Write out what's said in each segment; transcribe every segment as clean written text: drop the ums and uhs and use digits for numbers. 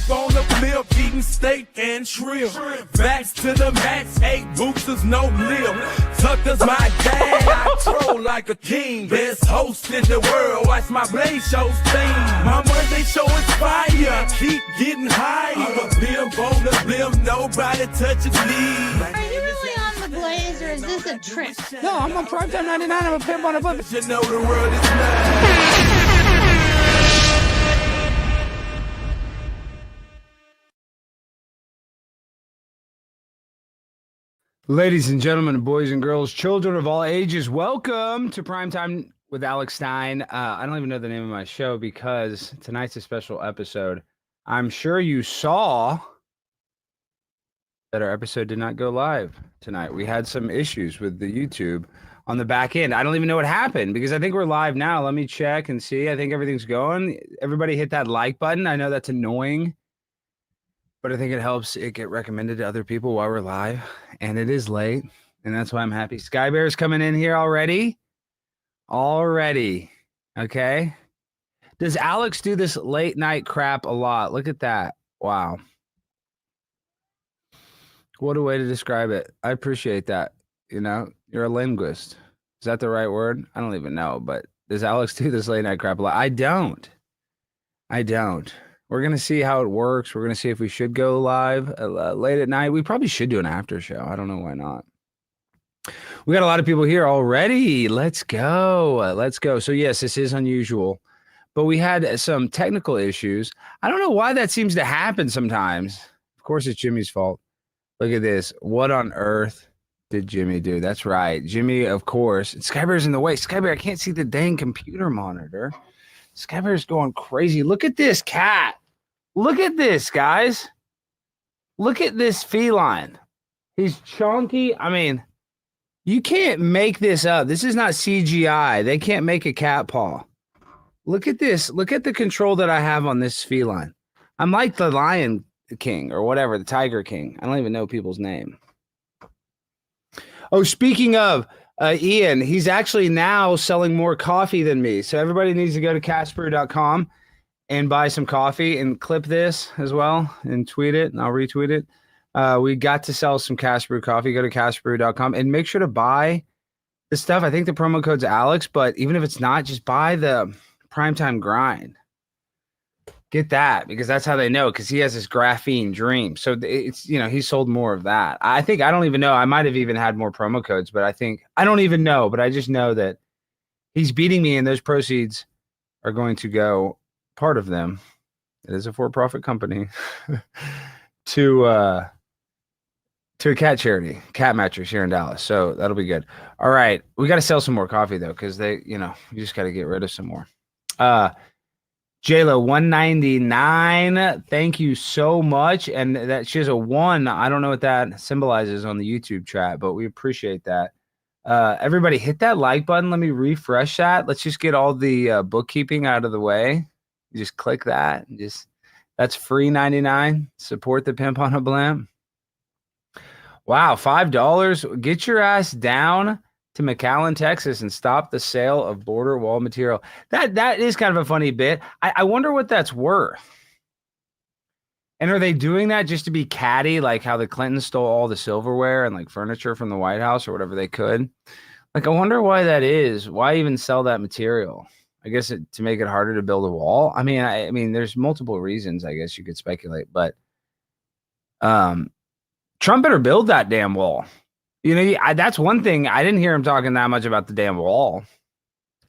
pimp on the flip, eating steak and shrimp. Backs to the max, 8 boosters, no lip. Tucker's my dad, I troll like a king. Best host in the world, watch my Blaze Show steam. My Monday show is fire, keep getting higher. I'm a pimp on the blimp, nobody touches me. Are you really on the Blaze, or is this a trick? No, I'm on Primetime 99. I'm a pimp on a blimp. You know the world is mine. Ladies and gentlemen, boys and girls, children of all ages, welcome to Primetime with Alex Stein. I don't even know the name of my show because tonight's a special episode. I'm sure you saw that our episode did not go live tonight. We had some issues with the YouTube on the back end. I don't even know what happened because I think we're live now. Let me check and see. I think everything's going. Everybody hit that like button. I know that's annoying, but I think it helps it get recommended to other people while we're live. And it is late, and that's why I'm happy. Sky Bear's coming in here already. Okay. Does Alex do this late night crap a lot? Look at that. Wow. What a way to describe it. I appreciate that. You know, you're a linguist. Is that the right word? I don't even know, but does Alex do this late night crap a lot? I don't. We're going to see how it works. We're going to see if we should go live late at night. We probably should do an after show. I don't know why not. We got a lot of people here already. Let's go. So yes, this is unusual, but we had some technical issues. I don't know why that seems to happen sometimes. Of course, it's Jimmy's fault. Look at this. What on earth did Jimmy do? That's right. Jimmy, of course. Skybear's in the way. Skybear, I can't see the dang computer monitor. Skybear's going crazy. Look at this cat. Look at this, guys. Look at this feline. He's chunky. I mean, you can't make this up. This is not CGI. They can't make a cat paw. Look at this. Look at the control that I have on this feline. I'm like the Lion King or whatever, the Tiger King. I don't even know people's name. Oh, speaking of Ian, he's actually now selling more coffee than me. So everybody needs to go to cashbrew.com and buy some coffee and clip this as well and tweet it, and I'll retweet it. We got to sell some Cash Brew coffee. Go to cashbrew.com and make sure to buy the stuff. I think the promo code's Alex, but even if it's not, just buy the Primetime Grind. Get that, because that's how they know, because he has this graphene dream. So it's, you know, he sold more of that. I think, I don't even know. I might have even had more promo codes, but I don't even know, but I just know that he's beating me, and those proceeds are going to go, part of them, it is a for-profit company, to a cat charity, Cat Mattress here in Dallas. So that'll be good. All right. We got to sell some more coffee though, because you just got to get rid of some more. JLo 199. Thank you so much. And that she has a 1. I don't know what that symbolizes on the YouTube chat, but we appreciate that. Everybody hit that like button. Let me refresh that. Let's just get all the bookkeeping out of the way. You just click that and that's free 99. Support the pimp on a blimp. Wow, $5. Get your ass down to McAllen, Texas, and stop the sale of border wall material. That is kind of a funny bit. I wonder what that's worth. And are they doing that just to be catty, like how the Clintons stole all the silverware and like furniture from the White House or whatever they could? Like, I wonder why that is. Why even sell that material? I guess to make it harder to build a wall. I mean, there's multiple reasons. I guess you could speculate, but Trump better build that damn wall. You know, that's one thing. I didn't hear him talking that much about the damn wall.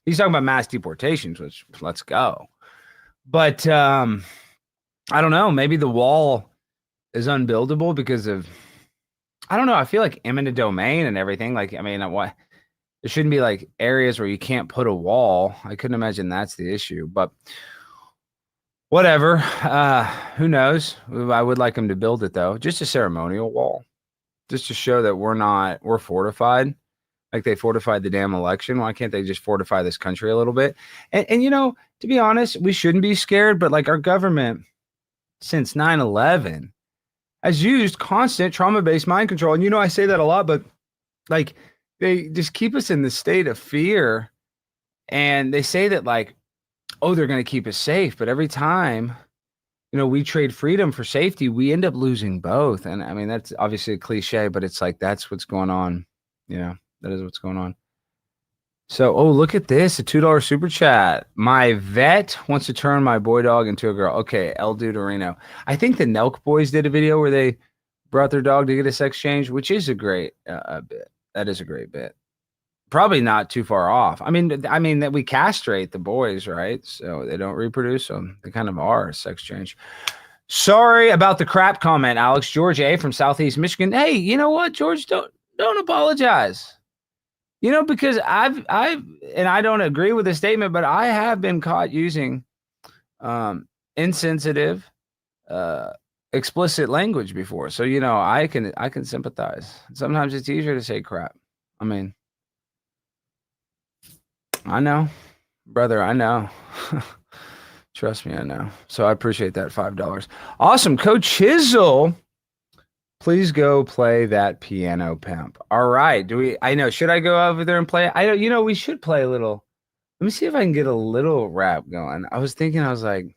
He's talking about mass deportations, which let's go. But I don't know. Maybe the wall is unbuildable because of, I don't know. I feel like eminent domain and everything. Like, I mean, what? There shouldn't be like areas where you can't put a wall. I couldn't imagine that's the issue, but whatever. Who knows? I would like him to build it though. Just a ceremonial wall, just to show that we're fortified. Like they fortified the damn election. Why can't they just fortify this country a little bit? And you know, to be honest, we shouldn't be scared, but like our government since 9/11 has used constant trauma-based mind control. And you know, I say that a lot, but like, they just keep us in the state of fear, and they say that like, oh, they're going to keep us safe. But every time we trade freedom for safety. We end up losing both. And I mean, that's obviously a cliche, but it's like, that's what's going on. That is what's going on. So, look at this, a $2 super chat. My vet wants to turn my boy dog into a girl. Okay, El Duderino. I think the Nelk Boys did a video where they brought their dog to get a sex change, which is a great bit. That is a great bit. Probably not too far off. I mean that we castrate the boys, right? So they don't reproduce them. They kind of are a sex change. Sorry about the crap comment, Alex. George A. from Southeast Michigan. Hey, you know what, George? Don't apologize. Because I've and I don't agree with the statement, but I have been caught using insensitive, explicit language before. So I can sympathize. Sometimes it's easier to say crap. I mean, I know, brother. I know. Trust me, I know. So I appreciate that $5. Awesome, Coach Chisel. Please go play that piano, pimp. All right. Should I go over there and play it? We should play a little. Let me see if I can get a little rap going. I was like,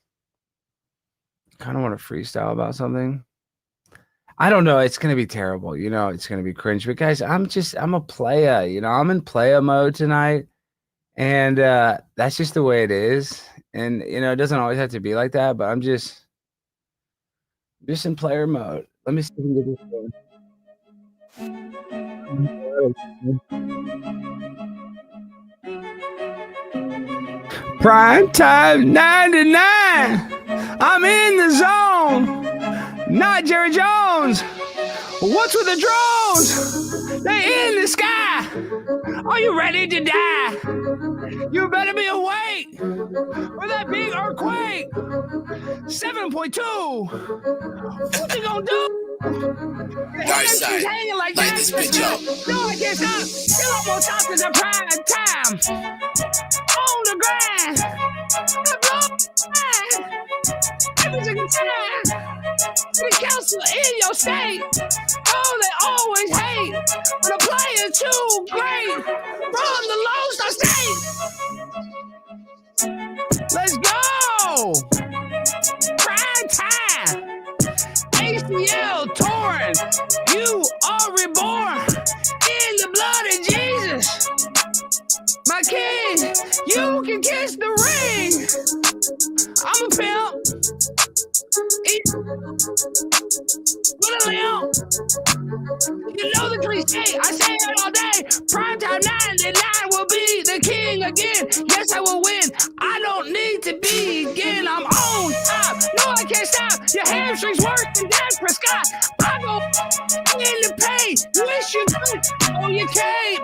kind of want to freestyle about something. I don't know. It's going to be terrible. It's going to be cringe. But guys, I'm a playa. I'm in playa mode tonight. And that's just the way it is. And, it doesn't always have to be like that. But I'm just in player mode. Let me see if we can get this going. Prime time 99. I'm in the zone. Not Jerry Jones. What's with the drones? They in the sky. Are you ready to die? You better be awake for that big earthquake. 7.2. What you gonna do? Dark side. Hanging like Light this bitch up. No, I can't stop. Still up on top of the prime time. On the grind. The blow every single time. The council in your state. Oh, they always hate. The player's too great. From the Lone Star State. Let's go. Prime time. ACL torn. You are reborn in the blood of Jesus. My king, you can kiss the ring. I'm a pimp. With a limp. You know the cliche, I say it all day. Primetime 99 will be the king again. Yes, I will win. I don't need to begin. I'm on top. No, I can't stop. Your hamstrings working, Dak Prescott. I go in the pain. Wish you could. Oh, you can't.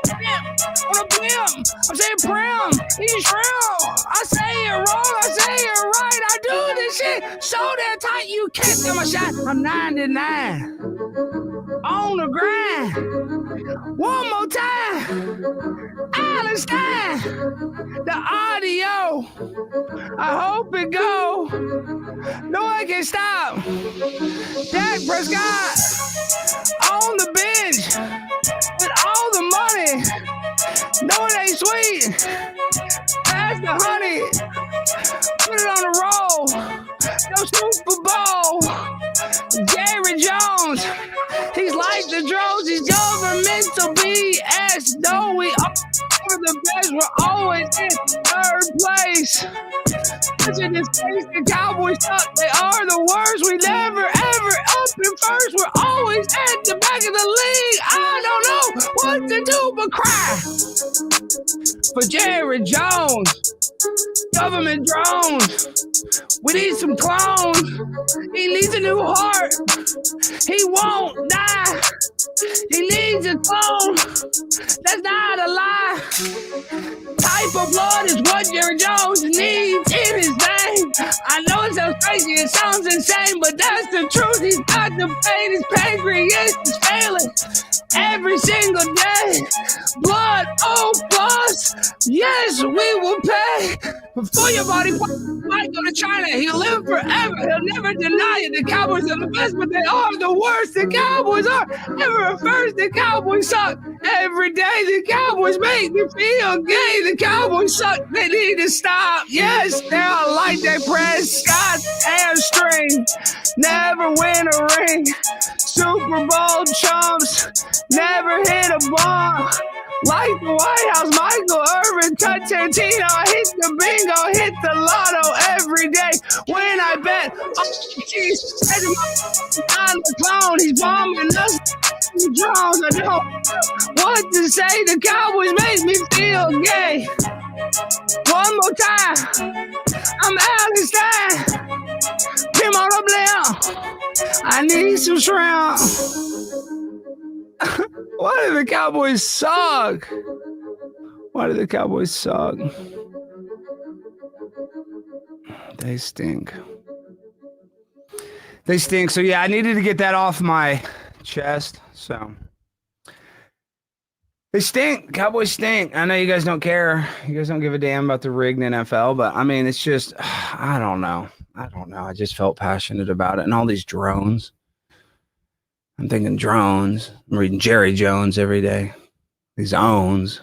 On a blimp. I'm saying prim. He's real. I say it wrong. I say it right. I do this shit so damn tight you can't get my shot. I'm 99. On the grind. One more time. Alan Stein. The audio. I hope it go. No, I can't stop. Dak Prescott on the bench with all the money. No, it ain't sweet. Pass the honey. Put it on the roll. No Super Bowl. Jerry Jones. He's like the drones. He's governmental BS. No, we are the best. We're always in third place. Watching this face, the Cowboys suck. They are the worst. We never ever up in first. We're always at the back of the league. I don't know what to do but cry for Jerry Jones. Government drones. We need some clones. He needs a new heart. He won't die. He needs a clone. That's not a lie. Type of blood is what Jerry Jones needs in his veins. I know it sounds crazy, it sounds insane, but that's the truth. He's got the pain, his pancreas is failing every single day. Blood, oh plus, yes, we will pay for your body. Might go to China, he'll live forever, he'll never deny it. The Cowboys are the best, but they are the worst. The Cowboys are ever first. The Cowboys suck. Every day the Cowboys make me feel gay. The Cowboys suck. They need to stop. Yes, now I like they press Scott's hamstring. Never win a ring. Super Bowl chumps. Never hit a ball. Like the White House, Michael Irvin, Tut Tantino. I hit the bingo, hit the lotto every day. When I bet, oh jeez, I'm the clone. He's bombing us. Drones. I don't know what to say. The Cowboys make me feel gay. One more time. I'm Alex Stein. Come on up now. I need some shrimp. Why do the Cowboys suck? Why do the Cowboys suck? They stink. They stink. So yeah, I needed to get that off my chest. So they stink. Cowboys stink. I know you guys don't care. You guys don't give a damn about the rigged NFL, but I mean, it's just, I don't know. I just felt passionate about it. And all these drones. I'm thinking drones. I'm reading Jerry Jones every day. These owns.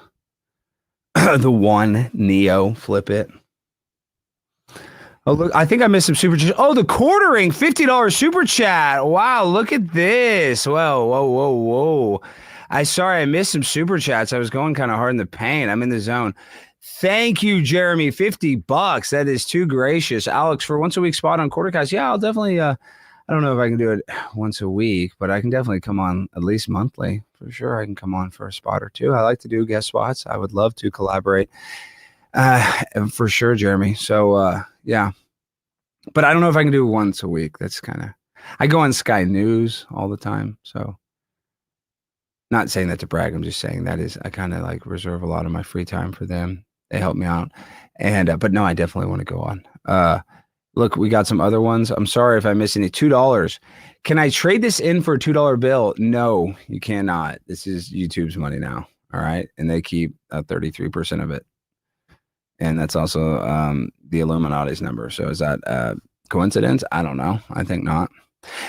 The one Neo, flip it. Oh, look, I think I missed some super chat. Oh, the quartering, $50 super chat. Wow, look at this. Whoa. Sorry, I missed some super chats. I was going kind of hard in the paint. I'm in the zone. Thank you, Jeremy. $50. That is too gracious. Alex, for once a week spot on Quartercast. Yeah, I'll definitely, I don't know if I can do it once a week, but I can definitely come on at least monthly. For sure, I can come on for a spot or two. I like to do guest spots. I would love to collaborate. For sure, Jeremy. So, yeah. But I don't know if I can do it once a week. That's kind of... I go on Sky News all the time. So, not saying that to brag. I'm just saying that is... I kind of like reserve a lot of my free time for them. They help me out. And but no, I definitely want to go on. Look, we got some other ones. I'm sorry if I missed any. $2. Can I trade this in for a $2 bill? No, you cannot. This is YouTube's money now. All right. And they keep 33% of it. And that's also the Illuminati's number. So is that coincidence? I don't know. I think not.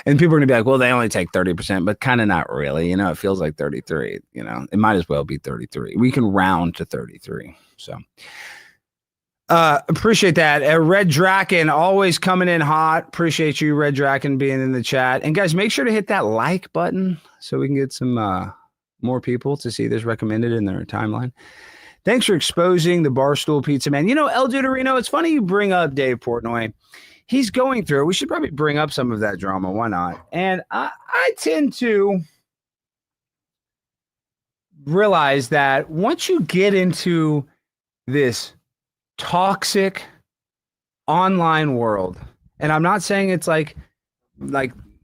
And people are going to be like, well, they only take 30%, but kind of not really. You know, it feels like 33. You know, it might as well be 33. We can round to 33. So appreciate that. Red Draken always coming in hot. Appreciate you, Red Draken, being in the chat. And guys, make sure to hit that like button so we can get some more people to see this recommended in their timeline. Thanks for exposing the Barstool Pizza Man. You know, El Duderino, it's funny you bring up Dave Portnoy. He's going through. We should probably bring up some of that drama. Why not? And I tend to realize that once you get into this toxic online world, and I'm not saying it's like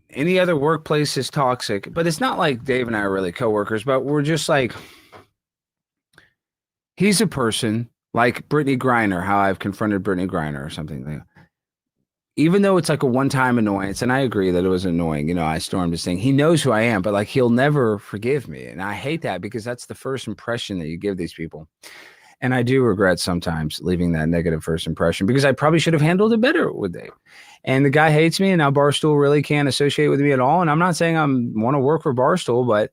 any other workplace is toxic, but it's not like Dave and I are really coworkers, but we're just like, he's a person like Brittany Griner, how I've confronted Brittany Griner or something like that. Even though it's like a one-time annoyance, and I agree that it was annoying, you know, I stormed this thing. He knows who I am, but like he'll never forgive me. And I hate that because that's the first impression that you give these people. And I do regret sometimes leaving that negative first impression because I probably should have handled it better with Dave. And the guy hates me, and now Barstool really can't associate with me at all. And I'm not saying I want to work for Barstool, but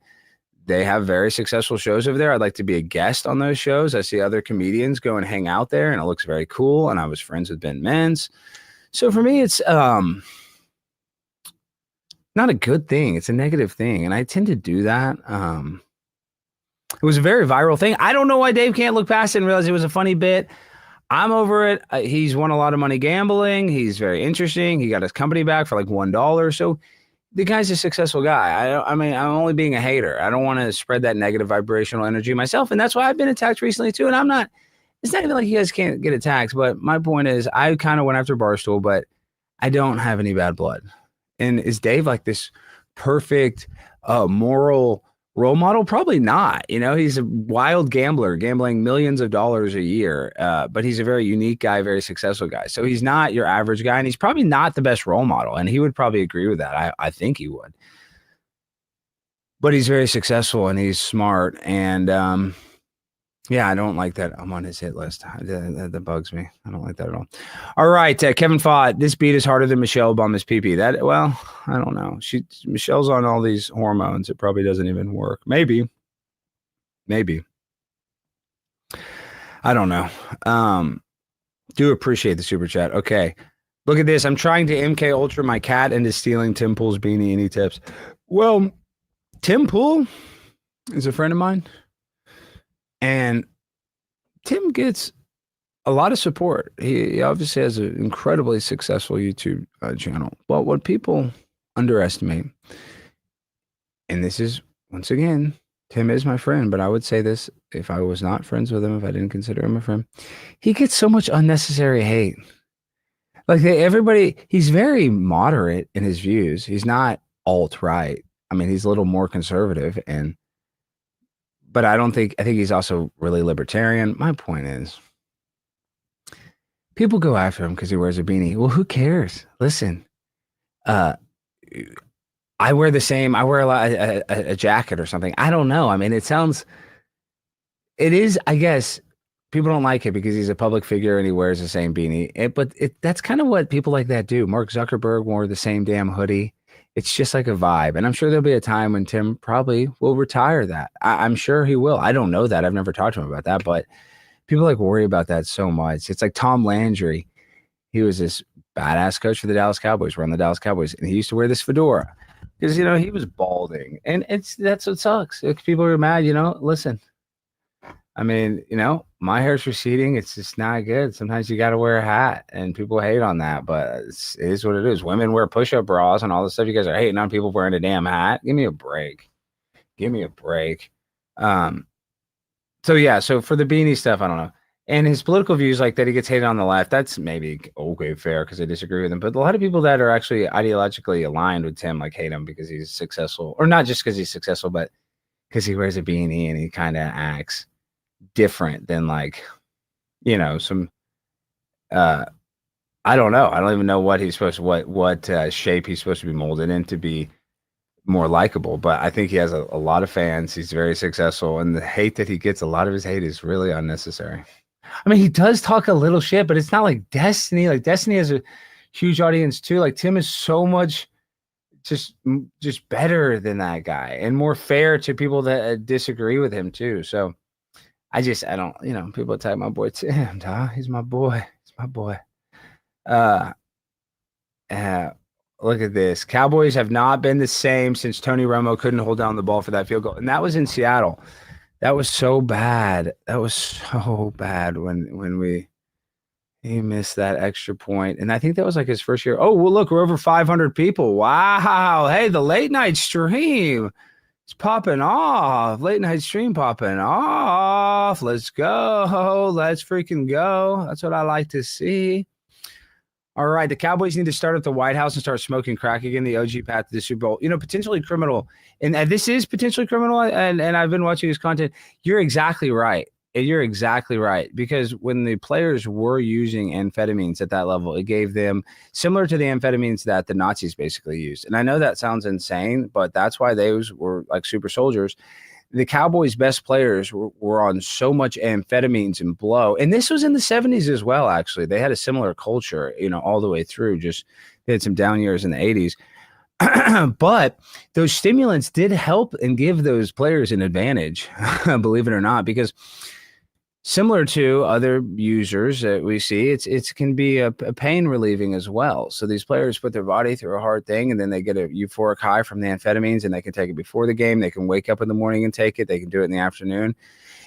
they have very successful shows over there. I'd like to be a guest on those shows. I see other comedians go and hang out there, and it looks very cool. And I was friends with Ben Menz. So for me, it's not a good thing. It's a negative thing. And I tend to do that. It was a very viral thing. I don't know why Dave can't look past it and realize it was a funny bit. I'm over it. He's won a lot of money gambling. He's very interesting. He got his company back for like $1. So the guy's a successful guy. I mean, I'm only being a hater. I don't want to spread that negative vibrational energy myself. And that's why I've been attacked recently too. And it's not even like you guys can't get attacked, but my point is I kind of went after Barstool, but I don't have any bad blood. And is Dave like this perfect moral role model? Probably not. You know, he's a wild gambler, gambling millions of dollars a year, but he's a very unique guy, very successful guy. So he's not your average guy, and he's probably not the best role model, and he would probably agree with that. I think he would. But he's very successful, and he's smart, and yeah, I don't like that I'm on his hit list. That bugs me. I don't like that at all. All right, Kevin Fott. This beat is harder than Michelle Obama's pee-pee. Well, I don't know. Michelle's on all these hormones. It probably doesn't even work. Maybe. Maybe. I don't know. Do appreciate the super chat. Okay. Look at this. I'm trying to MK Ultra my cat into stealing Tim Pool's beanie. Any tips? Well, Tim Pool is a friend of mine. And Tim gets a lot of support. He obviously has an incredibly successful YouTube channel. But what people underestimate, and this is, once again, Tim is my friend, but I would say this if I was not friends with him, if I didn't consider him a friend, he gets so much unnecessary hate. Like everybody, he's very moderate in his views. He's not alt-right. I mean, he's a little more conservative, but I think he's also really libertarian. My point is, people go after him because he wears a beanie. Well, who cares? Listen, I wear the same. I wear a jacket or something. I don't know. I mean, it is, I guess, people don't like it because he's a public figure and he wears the same beanie. But that's kind of what people like that do. Mark Zuckerberg wore the same damn hoodie. It's just like a vibe. And I'm sure there'll be a time when Tim probably will retire that. I'm sure he will. I don't know that. I've never talked to him about that. But people like worry about that so much. It's like Tom Landry. He was this badass coach for the Dallas Cowboys, run the Dallas Cowboys. And he used to wear this fedora because, he was balding. And that's what sucks. If people are mad, listen. I mean, my hair's receding. It's just not good. Sometimes you got to wear a hat and people hate on that, but it is what it is. Women wear push-up bras and all this stuff. You guys are hating on people wearing a damn hat. Give me a break. So for the beanie stuff, I don't know. And his political views, like that he gets hated on the left, that's maybe okay, fair, because I disagree with him. But a lot of people that are actually ideologically aligned with Tim, like, hate him because he's successful, or not just because he's successful, but because he wears a beanie and he kind of acts different than, like, some I don't know. I don't even know what he's supposed to, what shape he's supposed to be molded in to be more likable. But I think he has a lot of fans. He's very successful, and the hate that he gets, a lot of his hate is really unnecessary. I mean, he does talk a little shit, but it's not like Destiny. Like, Destiny has a huge audience too. Like, Tim is so much just better than that guy and more fair to people that disagree with him too. So I don't, people attack my boy Tim, dog. He's my boy. He's my boy. Look at this. Cowboys have not been the same since Tony Romo couldn't hold down the ball for that field goal. And that was in Seattle. That was so bad. That was so bad when he missed that extra point. And I think that was like his first year. Oh, well, look, we're over 500 people. Wow. Hey, the late night stream. It's popping off. Late night stream popping off. Let's go. Let's freaking go. That's what I like to see. All right. The Cowboys need to start at the White House and start smoking crack again. The OG path to the Super Bowl. Potentially criminal. And this is potentially criminal. And I've been watching his content. You're exactly right. You're exactly right. Because when the players were using amphetamines at that level, it gave them similar to the amphetamines that the Nazis basically used. And I know that sounds insane, but that's why those were like super soldiers. The Cowboys' best players were on so much amphetamines and blow. And this was in the 70s as well, actually. They had a similar culture, all the way through. Just they had some down years in the 80s. But those stimulants did help and give those players an advantage, believe it or not, because similar to other users that we see, it can be a pain relieving as well. So these players put their body through a hard thing, and then they get a euphoric high from the amphetamines, and they can take it before the game. They can wake up in the morning and take it. They can do it in the afternoon.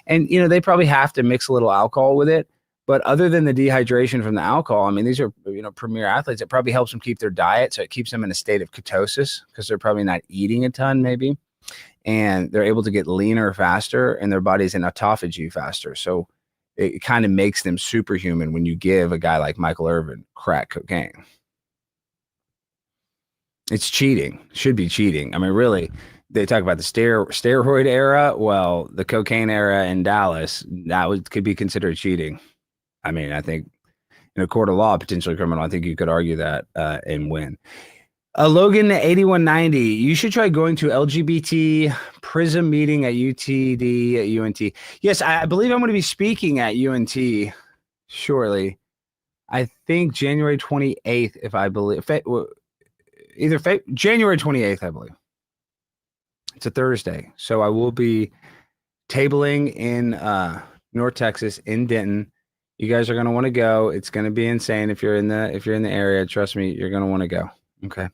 And, they probably have to mix a little alcohol with it. But other than the dehydration from the alcohol, I mean, these are, premier athletes. It probably helps them keep their diet. So it keeps them in a state of ketosis because they're probably not eating a ton, maybe. And they're able to get leaner faster, and their body's in autophagy faster. So it kind of makes them superhuman when you give a guy like Michael Irvin crack cocaine. It's cheating. Should be cheating. I mean, really, they talk about the steroid era. Well, the cocaine era in Dallas, could be considered cheating. I mean, I think in a court of law, potentially criminal. I think you could argue that and win. Logan 8190, you should try going to LGBT Prism meeting at UTD at UNT. Yes, I believe I'm going to be speaking at UNT shortly. I think January 28th, if I believe, January 28th, I believe. It's a Thursday, so I will be tabling in North Texas in Denton. You guys are going to want to go. It's going to be insane if you're in the area. Trust me, you're going to want to go. Okay.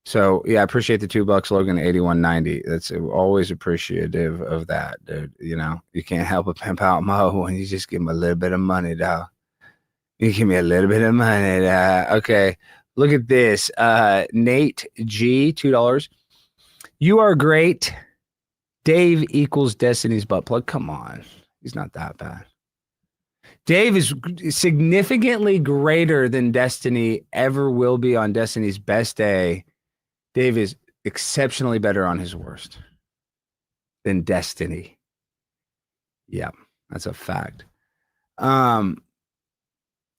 So yeah, I appreciate the $2, Logan. 81.90. That's always appreciative of that, dude. You know, you can't help but pimp out Mo when you just give him a little bit of money, dog. You give me a little bit of money. Okay. Look at this. Nate G, $2. You are great. Dave equals Destiny's butt plug. Come on. He's not that bad. Dave is significantly greater than Destiny ever will be on Destiny's best day. Dave is exceptionally better on his worst than Destiny. Yeah, that's a fact.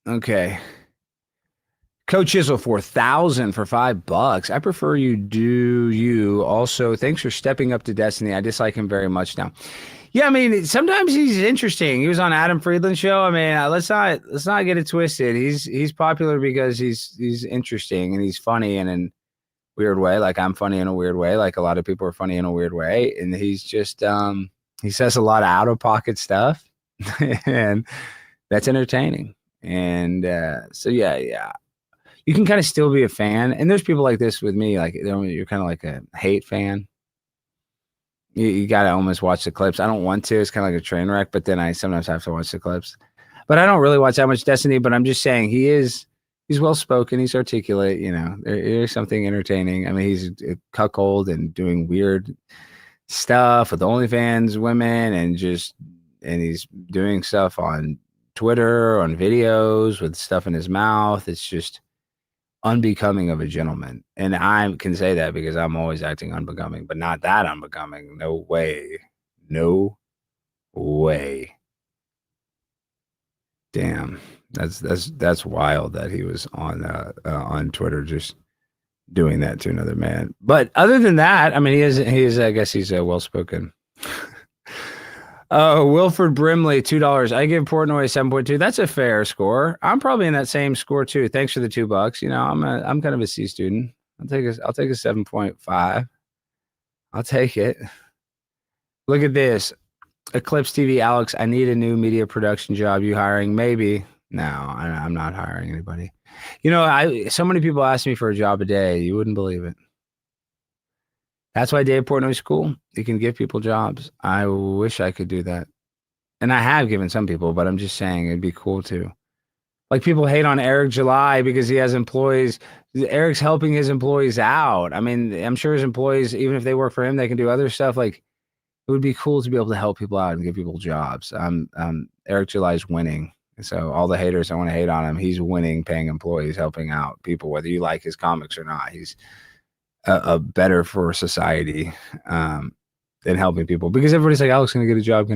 Okay. Coach Chisel 4,000 for $5. I prefer you do you. Also, thanks for stepping up to Destiny. I dislike him very much now. Yeah, I mean, sometimes he's interesting. He was on Adam Friedland's show. I mean, let's not get it twisted. He's popular because he's interesting and he's funny in a weird way. Like I'm funny in a weird way. Like a lot of people are funny in a weird way. And he's just he says a lot of out of pocket stuff, and that's entertaining. And so yeah. You can kind of still be a fan. And there's people like this with me, like you're kind of like a hate fan. You got to almost watch the clips. I don't want to. It's kind of like a train wreck, but then I sometimes have to watch the clips. But I don't really watch that much Destiny, but I'm just saying he's well-spoken. He's articulate. You know, there's something entertaining. I mean, he's a cuckold and doing weird stuff with OnlyFans women and he's doing stuff on Twitter, on videos with stuff in his mouth. It's just unbecoming of a gentleman. And I can say that because I'm always acting unbecoming, but not that unbecoming. No way. No way. Damn. That's wild that he was on Twitter just doing that to another man. But other than that, I mean, he is I guess he's well-spoken. Wilford Brimley, $2. I give Portnoy a 7.2. That's a fair score. I'm probably in that same score too. Thanks for the $2. You know, I'm kind of a C student. I'll take a 7.5. I'll take it. Look at this. Eclipse TV, Alex. I need a new media production job. You hiring? Maybe. No, I'm not hiring anybody. You know, so many people ask me for a job a day. You wouldn't believe it. That's why Dave Portnoy's cool. He can give people jobs. I wish I could do that. And I have given some people, but I'm just saying it'd be cool too. Like people hate on Eric July because he has employees. Eric's helping his employees out. I mean, I'm sure his employees, even if they work for him, they can do other stuff. Like it would be cool to be able to help people out and give people jobs. Eric July's winning. So all the haters that want to hate on him, he's winning, paying employees, helping out people, whether you like his comics or not. He's a better for society than helping people, because everybody's like, Alex gonna get a job.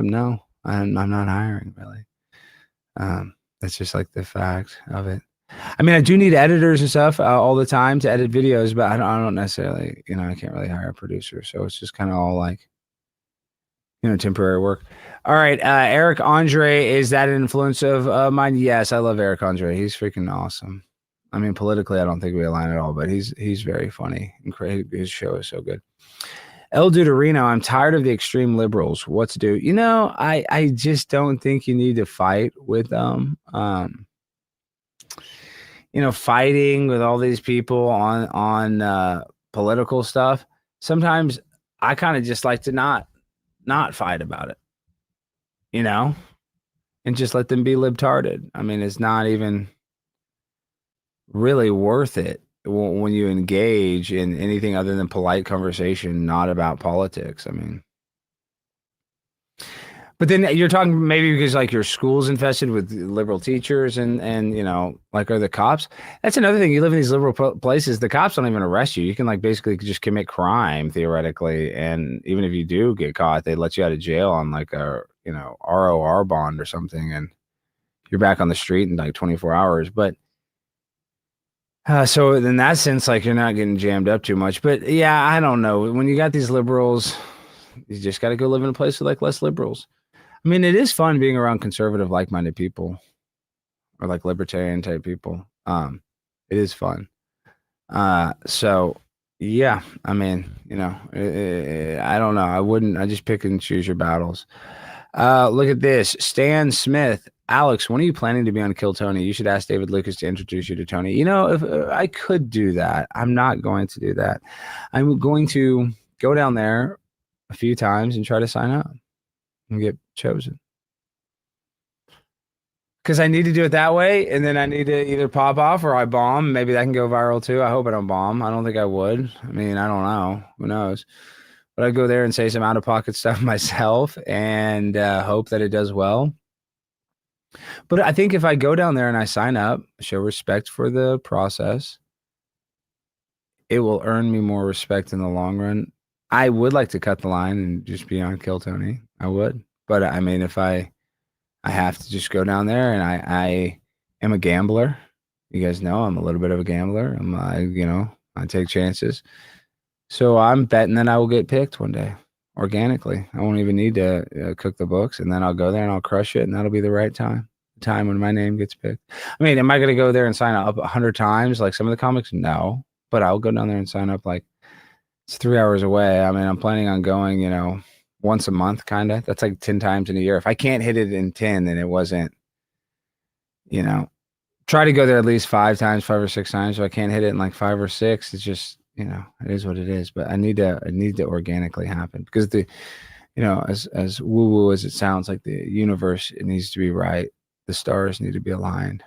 No, I'm not hiring really. That's just like the fact of it. I mean, I do need editors and stuff all the time to edit videos, but I don't necessarily, you know, I can't really hire a producer. So it's just kind of all like, you know, temporary work. All right. Eric Andre, is that an influence of mine? Yes. I love Eric Andre. He's freaking awesome. I mean, politically, I don't think we align at all, but he's very funny and his show is so good. El Duderino, I'm tired of the extreme liberals. What to do? You know, I just don't think you need to fight with them. You know, fighting with all these people on political stuff. Sometimes I kind of just like to not fight about it, you know, and just let them be libtarded. I mean, it's not even really worth it when you engage in anything other than polite conversation, not about politics. I mean, but then you're talking maybe because like your school's infested with liberal teachers and you know, like, are the cops? That's another thing. You live in these liberal places, the cops don't even arrest you. You can like basically just commit crime theoretically, and even if you do get caught, they let you out of jail on like a, you know, ROR bond or something, and you're back on the street in like 24 hours. But so in that sense, like, you're not getting jammed up too much. But yeah, I don't know. When you got these liberals, you just got to go live in a place with like less liberals. I mean, it is fun being around conservative, like-minded people or like libertarian type people. It is fun. So Yeah, I mean, I don't know. I just pick and choose your battles. Look at this. Stan Smith. Alex, when are you planning to be on Kill Tony? You should ask David Lucas to introduce you to Tony. If I could do that, I'm not going to do that. I'm going to go down there a few times and try to sign up and get chosen. Because I need to do it that way, and then I need to either pop off or I bomb. Maybe that can go viral too. I hope I don't bomb. I don't think I would. I mean, I don't know. Who knows? But I'd go there and say some out of pocket stuff myself and hope that it does well. But I think if I go down there and I sign up, show respect for the process, it will earn me more respect in the long run. I would like to cut the line and just be on Kill Tony. I would. But I mean, if I have to just go down there, and I am a gambler. You guys know I'm a little bit of a gambler. I take chances. So I'm betting that I will get picked one day organically. I won't even need to cook the books, and then I'll go there and I'll crush it, and that'll be the right time when my name gets picked. I mean, am I going to go there and sign up 100 times like some of the comics? No, but I'll go down there and sign up. Like, it's 3 hours away. I mean, I'm planning on going, once a month, kind of. That's like 10 times in a year. If I can't hit it in 10, then it wasn't, try to go there at least 5 times, 5 or 6 times. If I can't hit it in like 5 or 6, it's just, it is what it is. But I need to organically happen, because as woo woo as it sounds, like the universe, it needs to be right. The stars need to be aligned.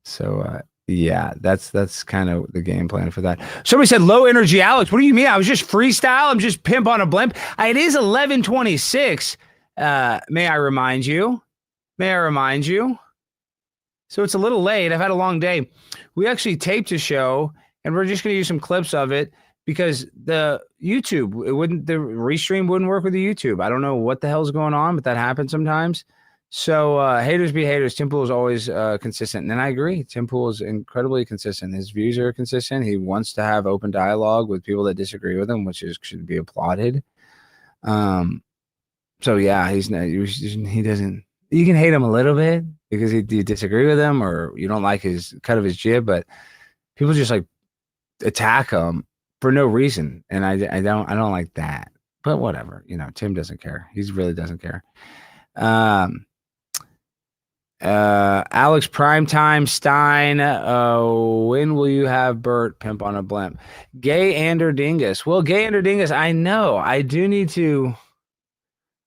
So, yeah, that's kind of the game plan for that. Somebody said low energy, Alex. What do you mean? I was just freestyle. I'm just pimp on a blimp. It is 11:26. May I remind you? So it's a little late. I've had a long day. We actually taped a show, and we're just going to use some clips of it because the restream wouldn't work with the YouTube. I don't know what the hell's going on, but that happens sometimes. So haters be haters. Tim Pool is always consistent. And I agree. Tim Pool is incredibly consistent. His views are consistent. He wants to have open dialogue with people that disagree with him, which should be applauded. So yeah, he doesn't, you can hate him a little bit because you disagree with him or you don't like his cut of his jib, but people just like attack him for no reason. And I don't like that, but whatever, Tim doesn't care. He really doesn't care. Alex Primetime Stein, when will you have Bert pimp on a blimp? Gay Ander Dingus. Well, Gay Ander Dingus, I know. I do need to.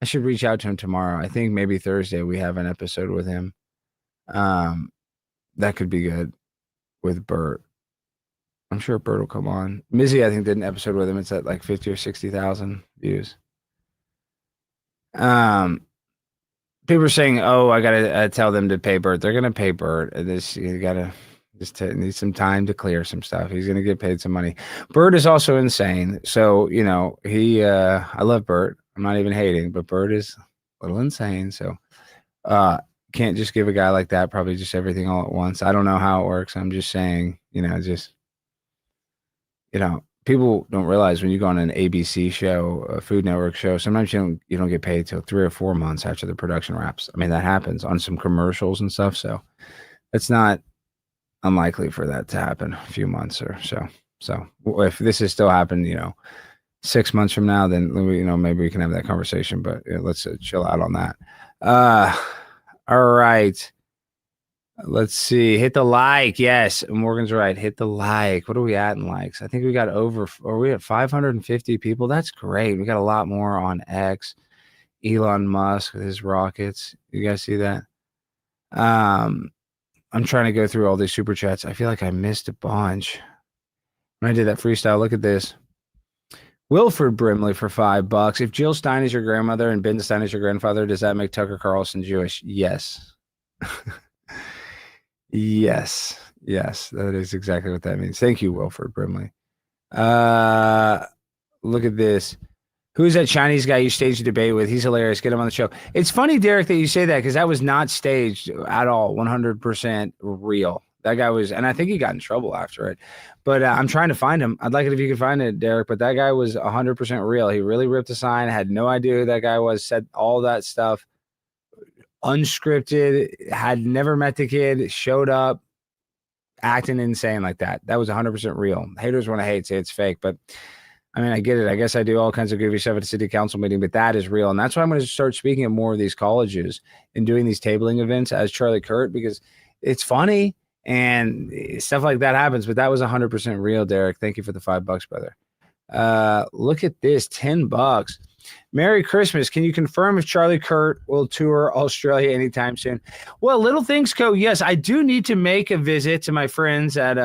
I should reach out to him tomorrow. I think maybe Thursday we have an episode with him. That could be good with Bert. I'm sure Bert will come on. Mizzy, I think, did an episode with him. It's at like 50 or 60,000 views. People are saying, "Oh, I gotta tell them to pay Bert." They're gonna pay Bert. You gotta need some time to clear some stuff. He's gonna get paid some money. Bert is also insane, so he. I love Bert. I'm not even hating, but Bert is a little insane. So, can't just give a guy like that probably just everything all at once. I don't know how it works. I'm just saying, people don't realize when you go on an ABC show, a Food Network show, sometimes you don't get paid till 3 or 4 months after the production wraps. I mean, that happens on some commercials and stuff. So it's not unlikely for that to happen a few months or so. So if this is still happening, 6 months from now, then maybe we can have that conversation. But let's chill out on that. All right. Let's see. Hit the like. Yes, Morgan's right. Hit the like. What are we at in likes? I think we got are we at 550 people? That's great. We got a lot more on X. Elon Musk with his rockets. You guys see that? I'm trying to go through all these super chats. I feel like I missed a bunch. When I did that freestyle, look at this. Wilford Brimley for $5. If Jill Stein is your grandmother and Ben Stein is your grandfather, does that make Tucker Carlson Jewish? Yes. Yes, that is exactly what that means. Thank you, Wilford Brimley. Look at this. Who's that Chinese guy you staged a debate with? He's hilarious. Get him on the show. It's funny, Derek, that you say that because that was not staged at all. 100% real. That guy was, and I think he got in trouble after it. But I'm trying to find him. I'd like it if you could find it, Derek. But that guy was 100% real. He really ripped a sign. I had no idea who that guy was. Said all that stuff. Unscripted, had never met the kid, showed up, acting insane like that. That was 100% real. Haters want to hate, say it's fake, but I mean, I get it. I guess I do all kinds of goofy stuff at a city council meeting, but that is real. And that's why I'm going to start speaking at more of these colleges and doing these tabling events as Charlie Kurt, because it's funny and stuff like that happens. But that was 100% real, Derek. Thank you for the $5, brother. Look at this, $10. Merry Christmas. Can you confirm if Charlie Kurt will tour Australia anytime soon? Well, Little Things Co. Yes, I do need to make a visit to my friends at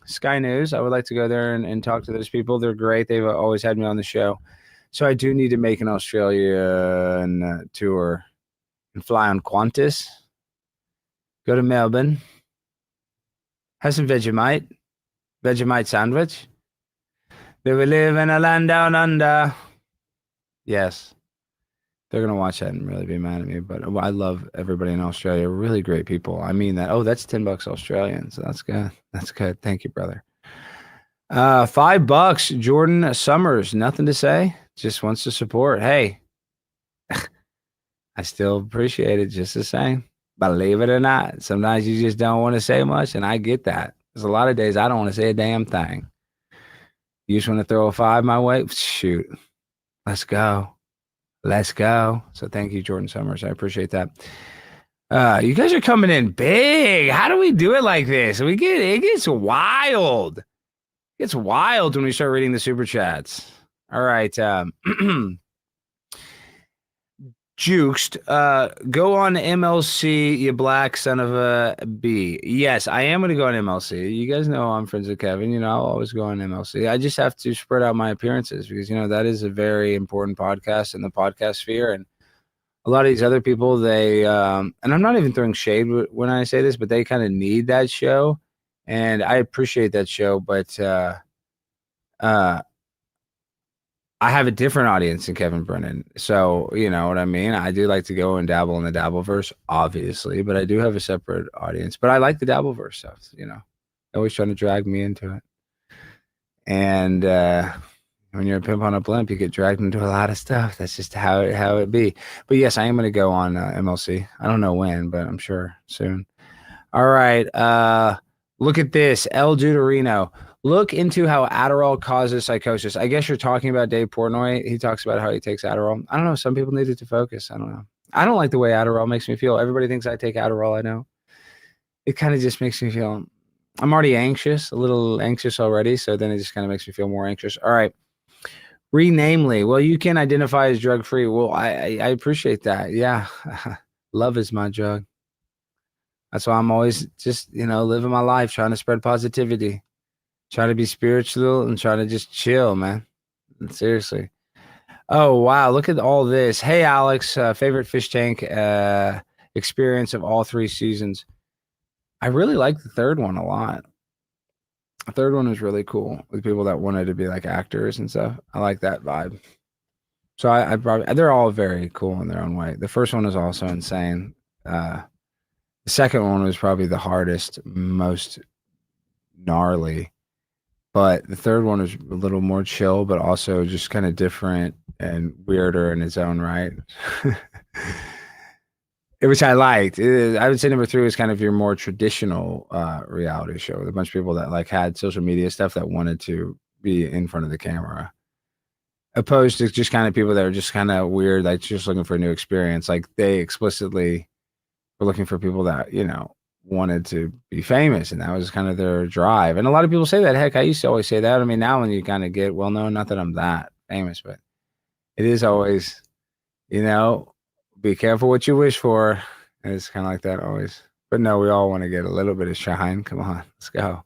Sky News. I would like to go there and talk to those people. They're great. They've always had me on the show. So I do need to make an Australian tour and fly on Qantas. Go to Melbourne. Have some Vegemite sandwich. Do we live in a land down under? Yes. They're going to watch that and really be mad at me. But I love everybody in Australia. Really great people. I mean that. Oh, that's $10 Australian. So that's good. That's good. Thank you, brother. $5. Jordan Summers. Nothing to say. Just wants to support. Hey, I still appreciate it just the same. Believe it or not. Sometimes you just don't want to say much. And I get that. There's a lot of days I don't want to say a damn thing. You just want to throw a 5 my way? Shoot. Let's go. Let's go. So thank you, Jordan Summers. I appreciate that. You guys are coming in big. How do we do it like this? It gets wild. It gets wild when we start reading the super chats. All right. Juked, go on MLC, you black son of a B. Yes, I am going to go on MLC. You guys know I'm friends with Kevin. You know, I'll always go on MLC. I just have to spread out my appearances because, you know, that is a very important podcast in the podcast sphere. And a lot of these other people, they, and I'm not even throwing shade when I say this, but they kind of need that show. And I appreciate that show, but I have a different audience than Kevin Brennan. So, you know what I mean? I do like to go and dabble in the Dabbleverse, obviously, but I do have a separate audience. But I like the Dabbleverse stuff, you know. Always trying to drag me into it. And when you're a pimp on a blimp, you get dragged into a lot of stuff. That's just how it be. But yes, I am going to go on MLC. I don't know when, but I'm sure soon. All right. Look at this. El Judarino. Look into how Adderall causes psychosis. I guess you're talking about Dave Portnoy. He talks about how he takes Adderall. I don't know. Some people need it to focus. I don't know. I don't like the way Adderall makes me feel. Everybody thinks I take Adderall. I know. It kind of just makes me feel, I'm already anxious, a little anxious already. So then it just kind of makes me feel more anxious. All right. Renamely. Well, you can identify as drug-free. Well, I appreciate that. Yeah. Love is my drug. That's why I'm always just, you know, living my life, trying to spread positivity. Try to be spiritual and try to just chill, man. Seriously. Oh, wow. Look at all this. Hey, Alex, favorite fish tank experience of all 3 seasons. I really like the third one a lot. The third one was really cool with people that wanted to be like actors and stuff. I like that vibe. So I probably, they're all very cool in their own way. The first one was also insane. The second one was probably the hardest, most gnarly. But the third one was a little more chill, but also just kind of different and weirder in its own right. Which I liked. I would say number 3 was kind of your more traditional reality show with a bunch of people that like had social media stuff that wanted to be in front of the camera. Opposed to just kind of people that are just kind of weird, like just looking for a new experience. Like they explicitly were looking for people that, you know, wanted to be famous, and that was kind of their drive. And a lot of people say that. Heck, I used to always say that. I mean, now when you kind of get well known, not that I'm that famous, but it is always, you know, be careful what you wish for. And it's kind of like that always. But no, we all want to get a little bit of shine. Come on, let's go.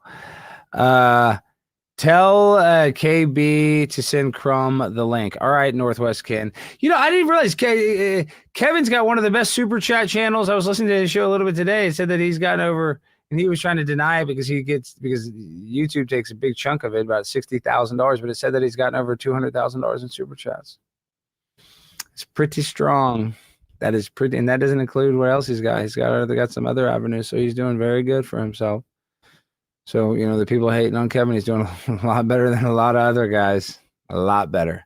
Tell KB to send Crumb the link. All right, Northwest Ken. You know, I didn't realize Kevin's got one of the best super chat channels. I was listening to his show a little bit today. It said that he's gotten over, and he was trying to deny it because YouTube takes a big chunk of it, about $60,000. But it said that he's gotten over $200,000 in super chats. It's pretty strong. That is pretty, and that doesn't include what else he's got. He's got some other avenues, so he's doing very good for himself. So, you know, the people hating on Kevin, he's doing a lot better than a lot of other guys. A lot better.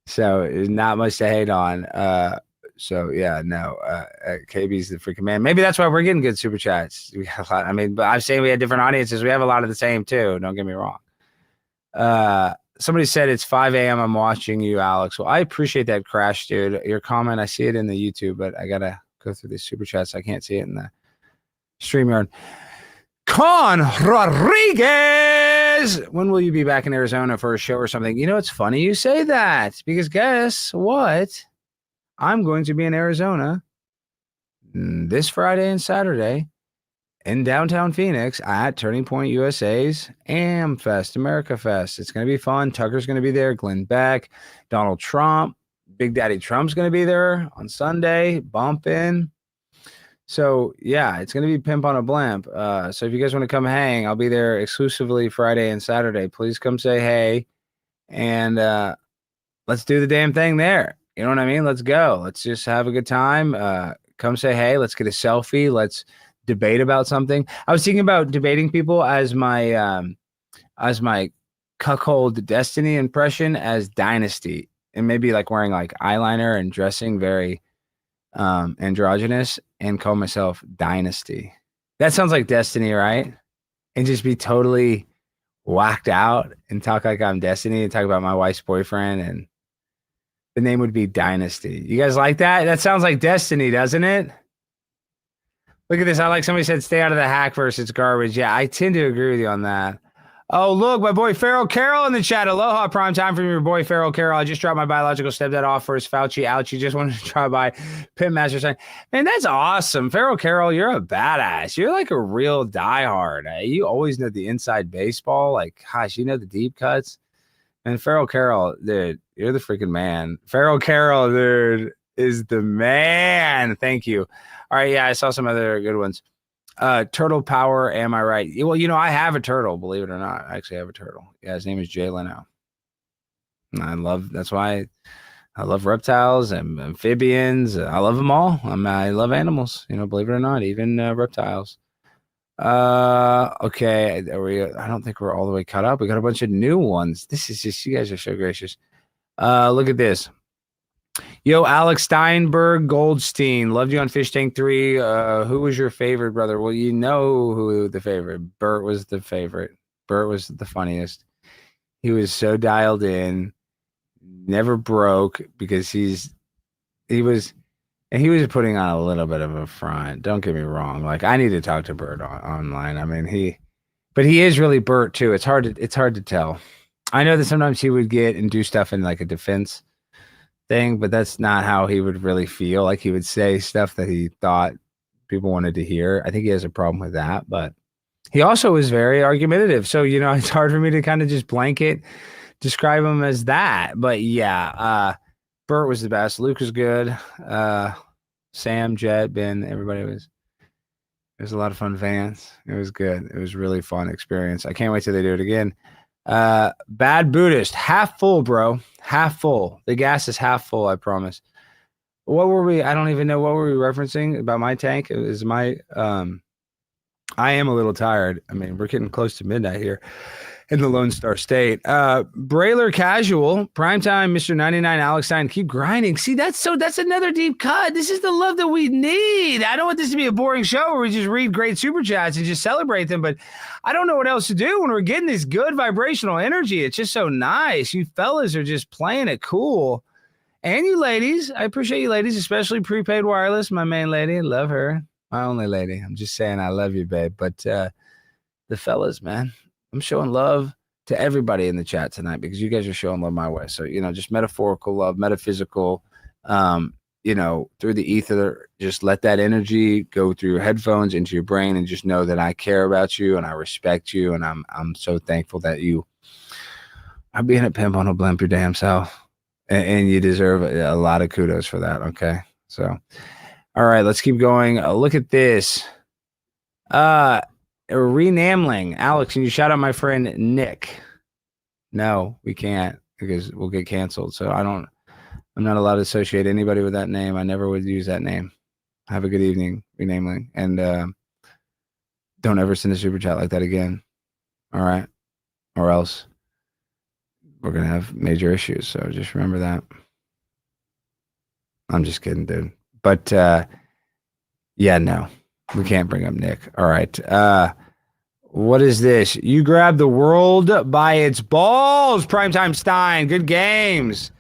So there's not much to hate on. So yeah, no, KB's the freaking man. Maybe that's why we're getting good super chats. We got a lot. I mean, but I'm saying we had different audiences. We have a lot of the same too. Don't get me wrong. Somebody said it's 5 a.m. I'm watching you, Alex. Well, I appreciate that, Crash, dude. Your comment, I see it in the YouTube, but I gotta go through these super chats. I can't see it in the StreamYard. Con Rodriguez, when will you be back in Arizona for a show or something? You know, it's funny you say that because guess what? I'm going to be in Arizona this Friday and Saturday in downtown Phoenix at Turning Point USA's AmFest, America Fest. It's going to be fun. Tucker's going to be there. Glenn Beck, Donald Trump, Big Daddy Trump's going to be there on Sunday, bumping. So yeah, it's going to be pimp on a blimp. So if you guys want to come hang, I'll be there exclusively Friday and Saturday. Please come say hey, and let's do the damn thing there. You know what I mean? Let's go. Let's just have a good time. Come say hey. Let's get a selfie. Let's debate about something. I was thinking about debating people as my cuckold Destiny impression as Dynasty, and maybe like wearing like eyeliner and dressing very androgynous and call myself Dynasty. That sounds like Destiny, right? And just be totally whacked out and talk like I'm Destiny and talk about my wife's boyfriend, and the name would be Dynasty. You guys like that? That sounds like Destiny, doesn't it? Look at this. I like somebody said stay out of the hack verse. It's garbage. Yeah, I tend to agree with you on that. Oh, look, my boy Farrell Carroll in the chat. Aloha, prime time from your boy Farrell Carroll. I just dropped my biological stepdad off for his Fauci ouchie. Just wanted to try by Pitmaster sign. Man, that's awesome. Farrell Carroll, you're a badass. You're like a real diehard. You always know the inside baseball. Like, gosh, you know the deep cuts. And Farrell Carroll, dude, you're the freaking man. Farrell Carroll, dude, is the man. Thank you. All right, yeah, I saw some other good ones. Turtle Power, am I right? Well, you know, I have a turtle, believe it or not. I actually have a turtle. Yeah, his name is Jay Leno. And that's why I love reptiles and amphibians. I love them all. I love animals, you know, believe it or not, even reptiles. Okay, I don't think we're all the way caught up. We got a bunch of new ones. This is just, you guys are so gracious. Look at this. Yo, Alex Steinberg Goldstein, loved you on Fish Tank 3. Who was your favorite, brother? Well, you know who the favorite. Bert was the favorite. Bert was the funniest. He was so dialed in, never broke because he was putting on a little bit of a front. Don't get me wrong. Like, I need to talk to Bert online. I mean, but he is really Bert too. It's hard to tell. I know that sometimes he would get and do stuff in like a defense thing, but that's not how he would really feel. Like, he would say stuff that he thought people wanted to hear. I think he has a problem with that, but he also was very argumentative. So, you know, it's hard for me to kind of just blanket describe him as that. But yeah, Bert was the best. Luke was good. Sam, Jet, Ben, everybody it was a lot of fun. Vance, it was good. It was really fun experience. I can't wait till they do it again. Bad Buddhist, half full, bro. Half full. The gas is half full, I promise. What were we? I don't even know what were we referencing about my tank. It was my I am a little tired. I mean, we're getting close to midnight here in the Lone Star State. Brailer Casual, Primetime, Mr. 99, Alex Stein, keep grinding. See, that's another deep cut. This is the love that we need. I don't want this to be a boring show where we just read great super chats and just celebrate them, but I don't know what else to do when we're getting this good vibrational energy. It's just so nice. You fellas are just playing it cool. And you ladies, I appreciate you ladies, especially Prepaid Wireless, my main lady. Love her. My only lady. I'm just saying I love you, babe. But the fellas, man, I'm showing love to everybody in the chat tonight because you guys are showing love my way. So, you know, just metaphorical love, metaphysical, you know, through the ether, just let that energy go through your headphones into your brain and just know that I care about you and I respect you. And I'm so thankful that you are being a pimp on a blimp your damn self. And you deserve a lot of kudos for that. Okay. So, all right, let's keep going. Look at this. Renamling. Alex, can you shout out my friend Nick? No, we can't because we'll get canceled. So I'm not allowed to associate anybody with that name. I never would use that name. Have a good evening, Renamling. And don't ever send a super chat like that again. All right. Or else we're going to have major issues. So just remember that. I'm just kidding, dude. But yeah, no, we can't bring up Nick. All right. What is this? You grab the world by its balls. Primetime Stein. Good games.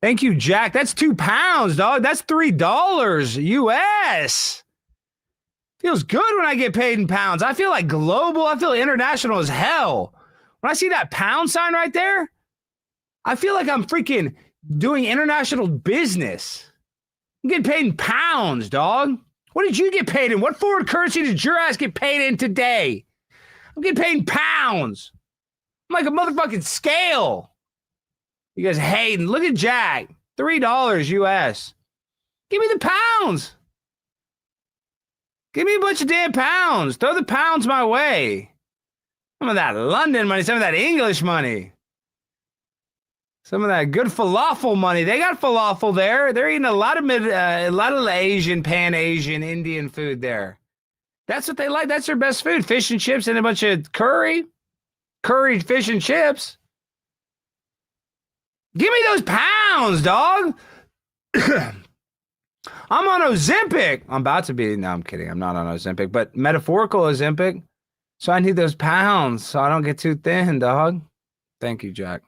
Thank you, Jack. That's £2, dog. That's $3 US. Feels good when I get paid in pounds. I feel like global. I feel international as hell. When I see that pound sign right there, I feel like I'm freaking doing international business. I'm getting paid in pounds, dog. What did you get paid in? What foreign currency did your ass get paid in today? I'm getting paid in pounds. I'm like a motherfucking scale. You guys hating. Look at Jack. $3 US. Give me the pounds. Give me a bunch of damn pounds. Throw the pounds my way. Some of that London money, some of that English money. Some of that good falafel money. They got falafel there. They're eating a lot of Asian, Pan-Asian, Indian food there. That's what they like. That's their best food. Fish and chips and a bunch of curry. Curried fish and chips. Give me those pounds, dog. I'm on Ozempic. I'm about to be. No, I'm kidding. I'm not on Ozempic, but metaphorical Ozempic. So I need those pounds so I don't get too thin, dog. Thank you, Jack.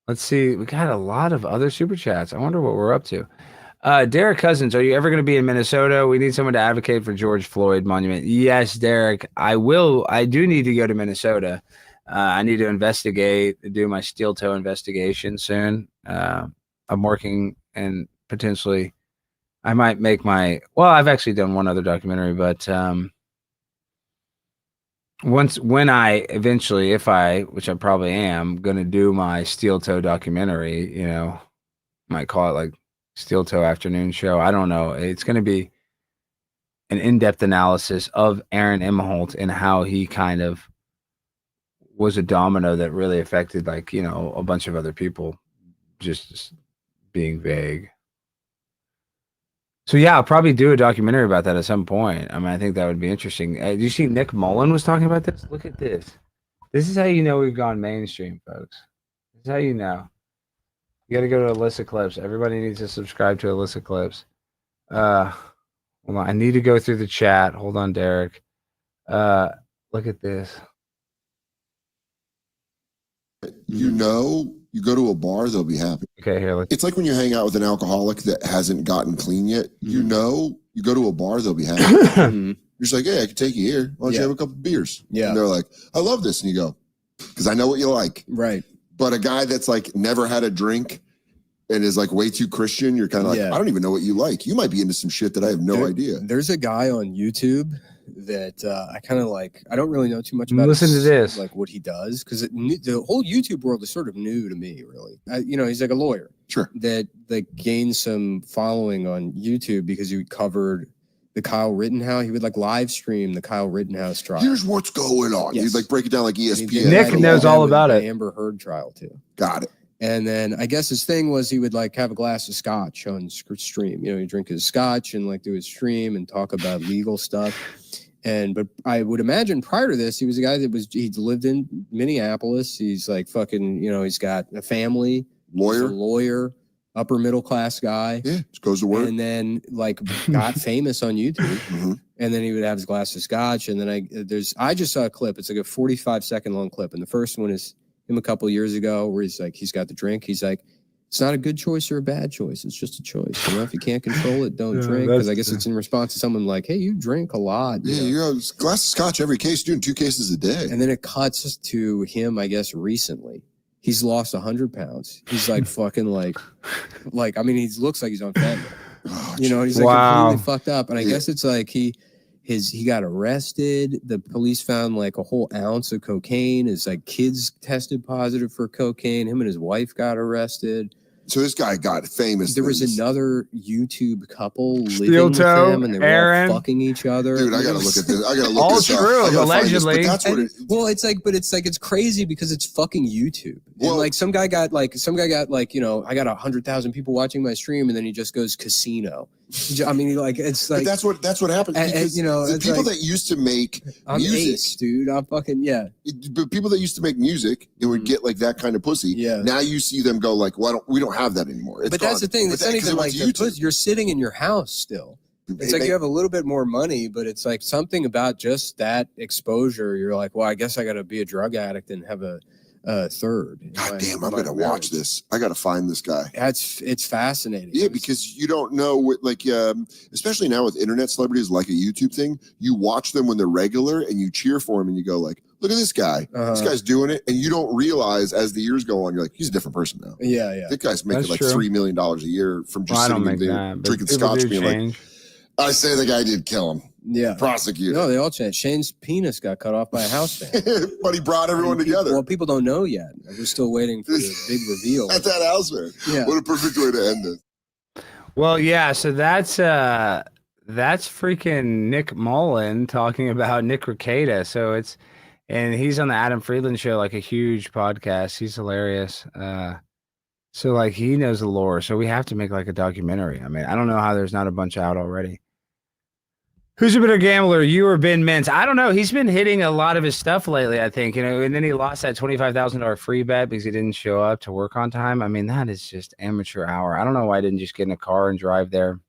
Let's see. We got a lot of other super chats. I wonder what we're up to. Derek Cousins, are you ever going to be in Minnesota? We need someone to advocate for George Floyd Monument. Yes, Derek, I will. I do need to go to Minnesota. I need to investigate, do my steel toe investigation soon. I'm working and potentially I might make my, well, I've actually done one other documentary, but when I eventually, if I, which I probably am, going to do my steel toe documentary, you know, might call it like Steel Toe Afternoon Show. I don't know. It's going to be an in-depth analysis of Aaron Imholt and how he kind of was a domino that really affected, like, you know, a bunch of other people just being vague. So yeah, I'll probably do a documentary about that at some point. I mean, I think that would be interesting. Do you see Nick Mullen was talking about this? Look at this. This is how you know we've gone mainstream, folks. This is how you know. You got to go to Alyssa Clips. Everybody needs to subscribe to Alyssa Clips. Hold on. I need to go through the chat. Hold on, Derek. Look at this. You know, you go to a bar, they'll be happy. Okay, here. It's like when you hang out with an alcoholic that hasn't gotten clean yet. You know, you go to a bar, they'll be happy. You're just like, hey, I can take you here. Why don't you have a couple of beers? Yeah. And they're like, I love this. And you go, because I know what you like. Right. But a guy that's like never had a drink and is like way too Christian, you're kind of like, I don't even know what you like. You might be into some shit that I have no idea. There's a guy on YouTube that I kind of like. I don't really know too much about. Listen to this, like what he does, because the whole YouTube world is sort of new to me. Really, you know, he's like a lawyer. Sure. That gained some following on YouTube because he covered the Kyle Rittenhouse. He would like live stream the Kyle Rittenhouse trial. Here's what's going on. Yes. He'd like break it down like ESPN. Nick knows all about it. Amber Heard trial too. Got it. And then I guess his thing was he would like have a glass of scotch on stream. You know, he'd drink his scotch and like do his stream and talk about legal stuff. But I would imagine prior to this, he was a guy that he lived in Minneapolis. He's like fucking, you know, he's got a family, lawyer, upper middle class guy. Yeah, just goes to work. And then like got famous on YouTube. And then he would have his glass of scotch. And then I just saw a clip. It's like a 45-second long clip. And the first one is him a couple of years ago where he's like, he's got the drink. He's like, it's not a good choice or a bad choice. It's just a choice. You know, if you can't control it, don't drink. Because I guess it's in response to someone like, hey, you drink a lot. Yeah, you know, a glass of scotch every case, doing 2 cases a day. And then it cuts to him, I guess, recently. He's lost 100 pounds. He's like fucking like, I mean, he looks like he's on fentanyl. You know, he's like completely fucked up. And I guess it's like he got arrested. The police found like a whole ounce of cocaine. His like kids tested positive for cocaine. Him and his wife got arrested. So this guy got famous. There was another YouTube couple living with him, and they were all fucking each other. Dude, I gotta look at this. I gotta look all this true, up. allegedly. This, that's what well, it's crazy because it's fucking YouTube. Well, and like some guy got like, you know, I got 100,000 people watching my stream, and then he just goes casino. I mean, like it's But like that's what happens. Because you know, the it's people like, that used to make I'm music, ace, dude. I'm fucking but people that used to make music and would get like that kind of pussy. Yeah. Now you see them go like, well, we don't have that anymore. It's But that's the thing. But It's not even like you're sitting in your house still. It's like you have a little bit more money, but it's like something about just that exposure. You're like, well, I guess I got to be a drug addict and have a third. God damn, I'm gonna watch this. I gotta find this guy. It's fascinating. Yeah, because you don't know what, like, especially now with internet celebrities, like a YouTube thing. You watch them when they're regular, and you cheer for them, and you go like, "Look at this guy. This guy's doing it," and you don't realize as the years go on, you're like, "He's a different person now." Yeah. That guy's making like $3 million a year from just sitting in there drinking people scotch, do being change. like, "I say the guy did kill him." Yeah. Prosecute. No, they all changed. Shane's penis got cut off by a house fan. But he brought everyone together. Well, people don't know yet. We're still waiting for the big reveal. At that house fan. Yeah. What a perfect way to end it. Well, yeah, so that's freaking Nick Mullen talking about Nick Rekieta. So and he's on the Adam Friedland show, like a huge podcast. He's hilarious. So like he knows the lore. So we have to make like a documentary. I mean, I don't know how there's not a bunch out already. Who's a better gambler, you or Ben Mintz? I don't know. He's been hitting a lot of his stuff lately, I think, and then he lost that $25,000 free bet because he didn't show up to work on time. I mean, that is just amateur hour. I don't know why I didn't just get in a car and drive there.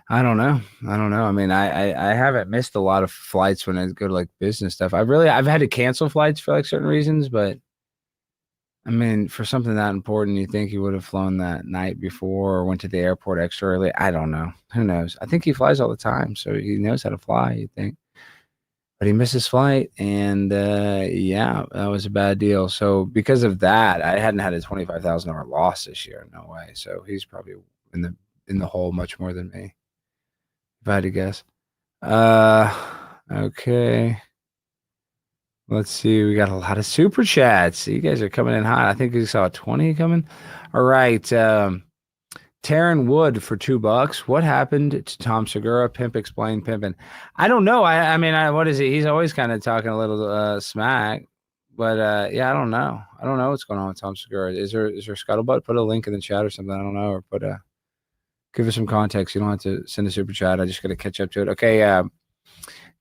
I don't know. I mean, I haven't missed a lot of flights when I go to like business stuff. I've had to cancel flights for like certain reasons, but I mean, for something that important, you think he would have flown that night before or went to the airport extra early? I don't know. Who knows? I think he flies all the time, so he knows how to fly, you think. But he missed his flight, and yeah, that was a bad deal. So because of that, I hadn't had a $25,000 loss this year. No way. So he's probably in the hole much more than me, if I had to guess. Okay. Let's see. We got a lot of super chats. You guys are coming in hot. I think we saw 20 coming. All right. Taryn Wood for $2. What happened to Tom Segura? Pimp explain pimping. I don't know. I mean, what is he? He's always kind of talking a little smack. But yeah, I don't know. I don't know what's going on with Tom Segura. Is there scuttlebutt? Put a link in the chat or something. I don't know. Or give us some context. You don't have to send a super chat. I just got to catch up to it. Okay.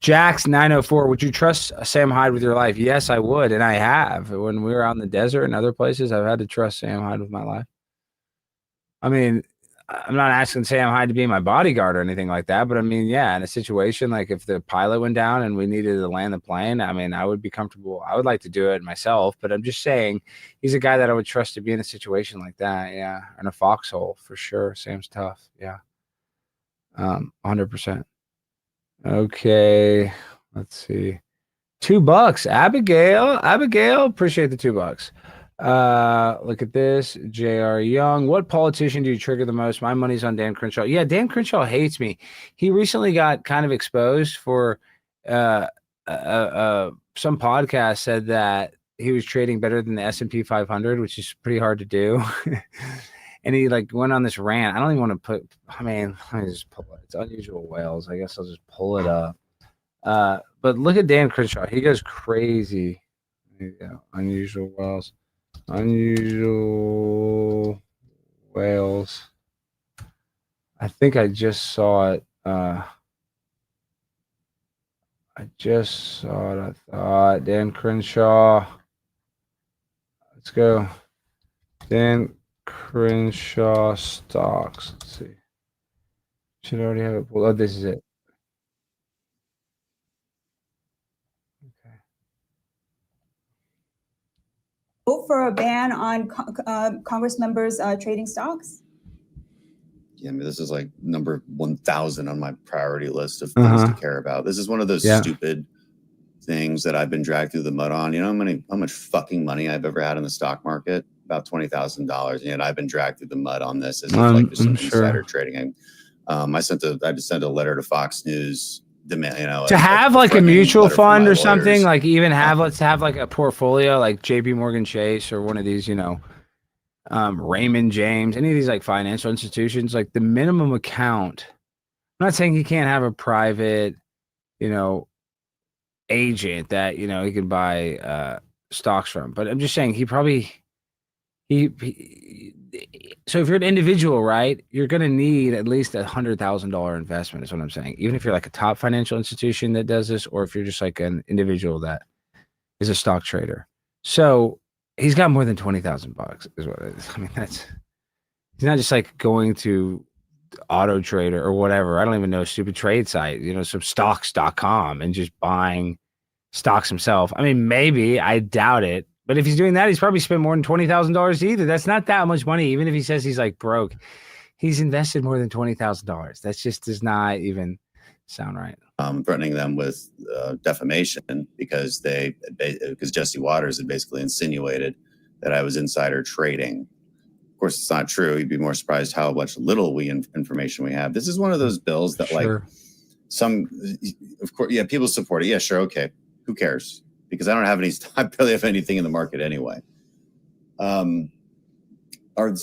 Jax 904, would you trust Sam Hyde with your life? Yes, I would, and I have. When we were out in the desert and other places, I've had to trust Sam Hyde with my life. I mean, I'm not asking Sam Hyde to be my bodyguard or anything like that, but I mean, yeah, in a situation like if the pilot went down and we needed to land the plane, I mean, I would be comfortable. I would like to do it myself, but I'm just saying he's a guy that I would trust to be in a situation like that. Yeah, in a foxhole for sure. Sam's tough. Yeah, 100%. Okay, let's see. $2. Abigail, appreciate the $2. Look at this. J.R. Young. What politician do you trigger the most? My money's on Dan Crenshaw. Yeah, Dan Crenshaw hates me. He recently got kind of exposed for some podcast said that he was trading better than the S&P 500, which is pretty hard to do. And he like went on this rant. I don't even want to put. I mean, let me just pull it. It's Unusual Whales. I guess I'll just pull it up. But look at Dan Crenshaw. He goes crazy. There you go. Unusual Whales. Unusual Whales. I think I just saw it. I thought Dan Crenshaw. Let's go. Dan Crenshaw stocks. Let's see. Should already have it. Oh, this is it. Okay. Vote for a ban on Congress members trading stocks? Yeah, I mean, this is like number 1,000 on my priority list of things to care about. This is one of those stupid things that I've been dragged through the mud on. You know how much fucking money I've ever had in the stock market? About $20,000, and I've been dragged through the mud on this as like just insider trading. I just sent a letter to Fox News, to have like a mutual fund or something, like even let's have like a portfolio, like JP Morgan Chase or one of these, Raymond James, any of these like financial institutions, like the minimum account. I'm not saying he can't have a private, agent that he can buy stocks from, but I'm just saying he So if you're an individual, right, you're going to need at least $100,000 investment is what I'm saying. Even if you're like a top financial institution that does this, or if you're just like an individual that is a stock trader. So he's got more than 20,000 bucks is what it is. I mean, he's not just like going to Auto Trader or whatever. I don't even know, stupid trade site, some stocks.com and just buying stocks himself. I mean, maybe, I doubt it. But if he's doing that, he's probably spent more than $20,000 either. That's not that much money. Even if he says he's like broke, he's invested more than $20,000. That just does not even sound right. Threatening them with defamation because Jesse Waters had basically insinuated that I was insider trading. Of course, it's not true. You'd be more surprised how much little information we have. This is one of those bills that of course, yeah, people support it. Yeah, sure, okay. Who cares? Because I don't have I barely have anything in the market anyway. Are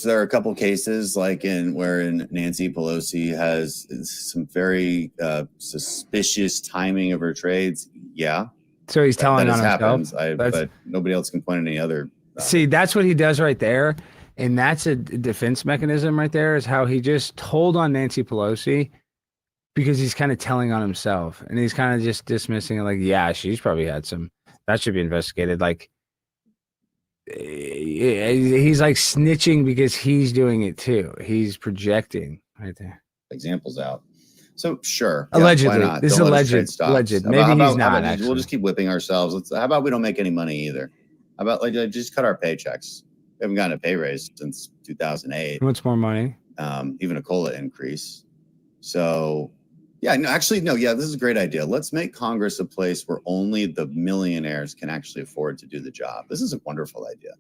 there a couple cases like wherein Nancy Pelosi has some very suspicious timing of her trades? Yeah. So he's telling on happens. himself. But nobody else can point at any other. See, that's what he does right there. And that's a defense mechanism right there, is how he just told on Nancy Pelosi because he's kind of telling on himself. And he's kind of just dismissing it like, yeah, she's probably had some. That should be investigated. Like, he's like snitching because he's doing it too. He's projecting right there. Examples out. So sure. Allegedly. Yeah, this is alleged. Maybe he's not. We'll just keep whipping ourselves. How about we don't make any money either? How about just cut our paychecks? We haven't gotten a pay raise since 2008. What's more money? Even a COLA increase. So yeah, this is a great idea. Let's make Congress a place where only the millionaires can actually afford to do the job. This is a wonderful idea.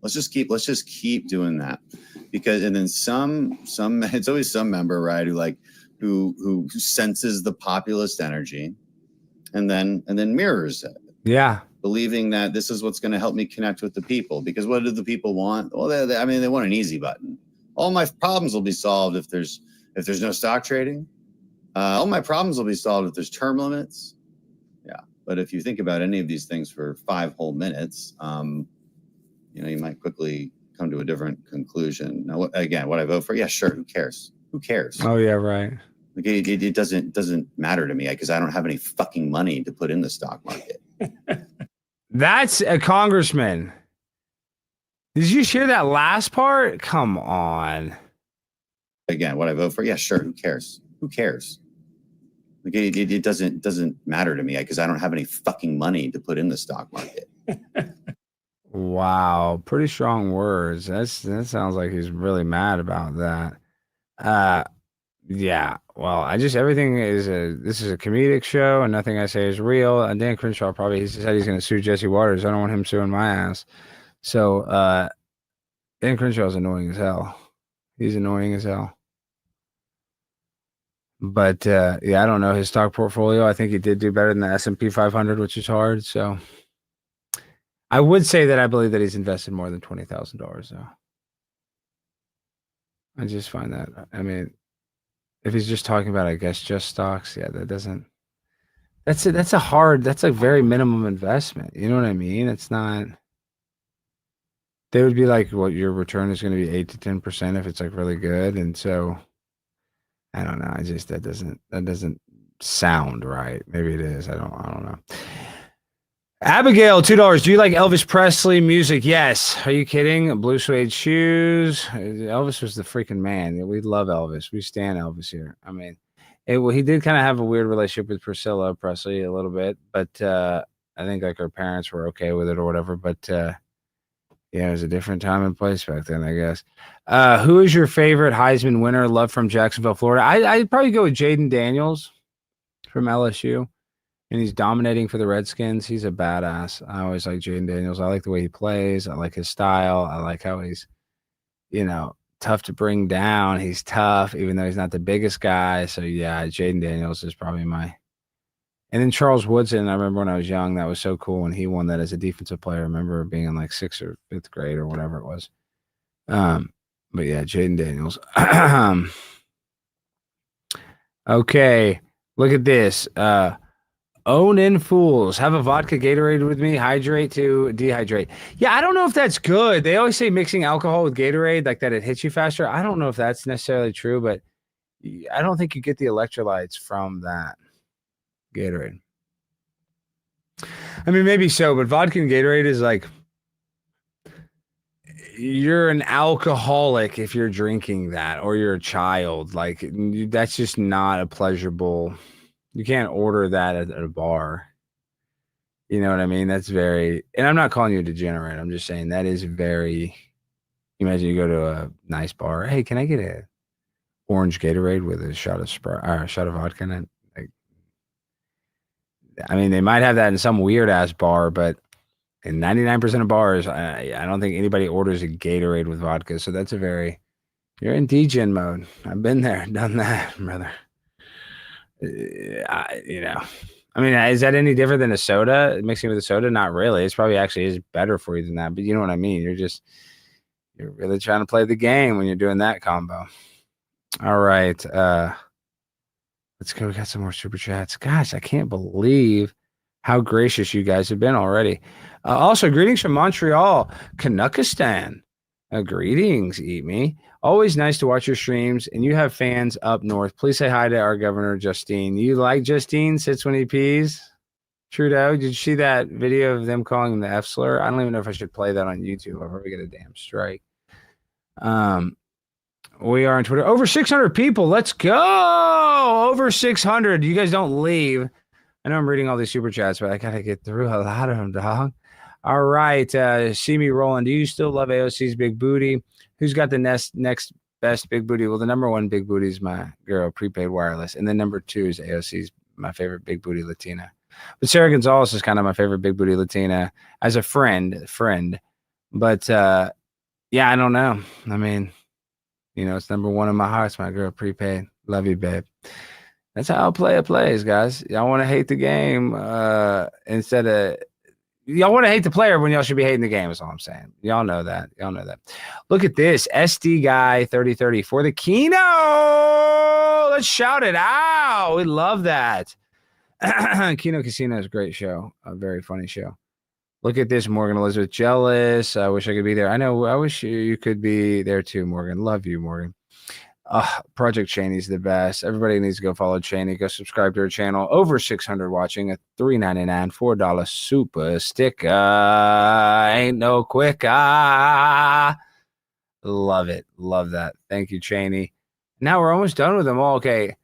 Let's just keep doing that, because and then some it's always some member, right, who senses the populist energy and then mirrors it. Yeah. Believing that this is what's going to help me connect with the people. Because what do the people want? Well, they want an easy button. All my problems will be solved if there's no stock trading. All my problems will be solved if there's term limits. Yeah. But if you think about any of these things for 5 whole minutes, you might quickly come to a different conclusion. Now, what I vote for? Yeah, sure. Who cares? Who cares? Oh, yeah, right. Like, it doesn't matter to me because I don't have any fucking money to put in the stock market. That's a congressman. Did you hear that last part? Come on. Again, what I vote for? Yeah, sure. Who cares? Who cares? Like, it doesn't matter to me because I don't have any fucking money to put in the stock market. Wow, pretty strong words. That sounds like he's really mad about that. Yeah. Well, everything is this is a comedic show, and nothing I say is real. And Dan Crenshaw he said he's going to sue Jesse Waters. I don't want him suing my ass. So Dan Crenshaw is annoying as hell. He's annoying as hell. But I don't know his stock portfolio. I think he did do better than the S&P 500, which is hard. So I would say that I believe that he's invested more than $20,000 though. I just find that, I mean, if he's just talking about, I guess, just stocks, that's a very minimum investment. You know what I mean? It's not, they would be like, well, your return is going to be 8 to 10% if it's like really good. And so I don't know. That doesn't sound right. Maybe it is. I don't know. Abigail, $2. Do you like Elvis Presley music? Yes. Are you kidding? Blue suede shoes. Elvis was the freaking man. We love Elvis. We stand Elvis here. I mean, he did kind of have a weird relationship with Priscilla Presley a little bit, but I think like her parents were okay with it or whatever. But it was a different time and place back then, I guess. Who is your favorite Heisman winner? Love from Jacksonville, Florida. I'd probably go with Jaden Daniels from LSU. And he's dominating for the Redskins. He's a badass. I always like Jaden Daniels. I like the way he plays. I like his style. I like how he's, tough to bring down. He's tough, even though he's not the biggest guy. So, yeah, Jaden Daniels is probably my. And then Charles Woodson, I remember when I was young, that was so cool when he won that as a defensive player. I remember being in like 6th or 5th grade or whatever it was. But, yeah, Jaden Daniels. Okay, look at this. Own fools. Have a vodka Gatorade with me. Hydrate to dehydrate. Yeah, I don't know if that's good. They always say mixing alcohol with Gatorade, like that it hits you faster. I don't know if that's necessarily true, but I don't think you get the electrolytes from that Gatorade. I mean, maybe so, but vodka and Gatorade is like, you're an alcoholic if you're drinking that, or you're a child. Like, that's just not a pleasurable. You can't order that at a bar. You know what I mean? That's very, and I'm not calling you a degenerate. I'm just saying that is very, imagine you go to a nice bar. Hey, can I get a orange Gatorade with a shot of Sprite, or a shot of vodka in it? Like, I mean, they might have that in some weird ass bar, but in 99% of bars, I don't think anybody orders a Gatorade with vodka. So that's a very, you're in degen mode. I've been there, done that, brother. You know, I mean, is that any different than a soda? Mixing with a soda? Not really. It's probably actually is better for you than that. But you know what I mean? You're really trying to play the game when you're doing that combo. All right. Let's go. We got some more super chats. Gosh, I can't believe how gracious you guys have been already. Also, greetings from Montreal, Canuckistan. Greetings, Eat Me. Always nice to watch your streams, and you have fans up north. Please say hi to our governor, Justine. You like Justine? Sits when he pees? Trudeau, did you see that video of them calling him the F slur? I don't even know if I should play that on YouTube. I'll probably get a damn strike. We are on Twitter. Over 600 people. Let's go. Over 600. You guys don't leave. I know I'm reading all these super chats, but I got to get through a lot of them, dog. All right. See me rolling. Do you still love AOC's big booty? Who's got the next best big booty? Well, the number one big booty is my girl, prepaid wireless. And then number two is AOC's, my favorite big booty Latina. But Sarah Gonzalez is kind of my favorite big booty Latina as a friend. But yeah, I don't know. I mean, you know, it's number one in my heart. It's my girl, prepaid. Love you, babe. That's how a player plays, guys. Y'all want to hate the game instead of y'all want to hate the player when y'all should be hating the game. Is all I'm saying. Y'all know that. Look at this SD guy 3030 for the Kino. Let's shout it out. We love that. Kino Casino is a great show. A very funny show. Look at this, Morgan Elizabeth. Jealous. I wish I could be there. I know. I wish you could be there too, Morgan. Love you, Morgan. Project Cheney's the best. Everybody needs to go follow Cheney. Go subscribe to her channel. Over 600 watching. A $3.99, $4 super sticker. Ain't no quicker. Love it. Love that. Thank you, Cheney. Now we're almost done with them all. Okay.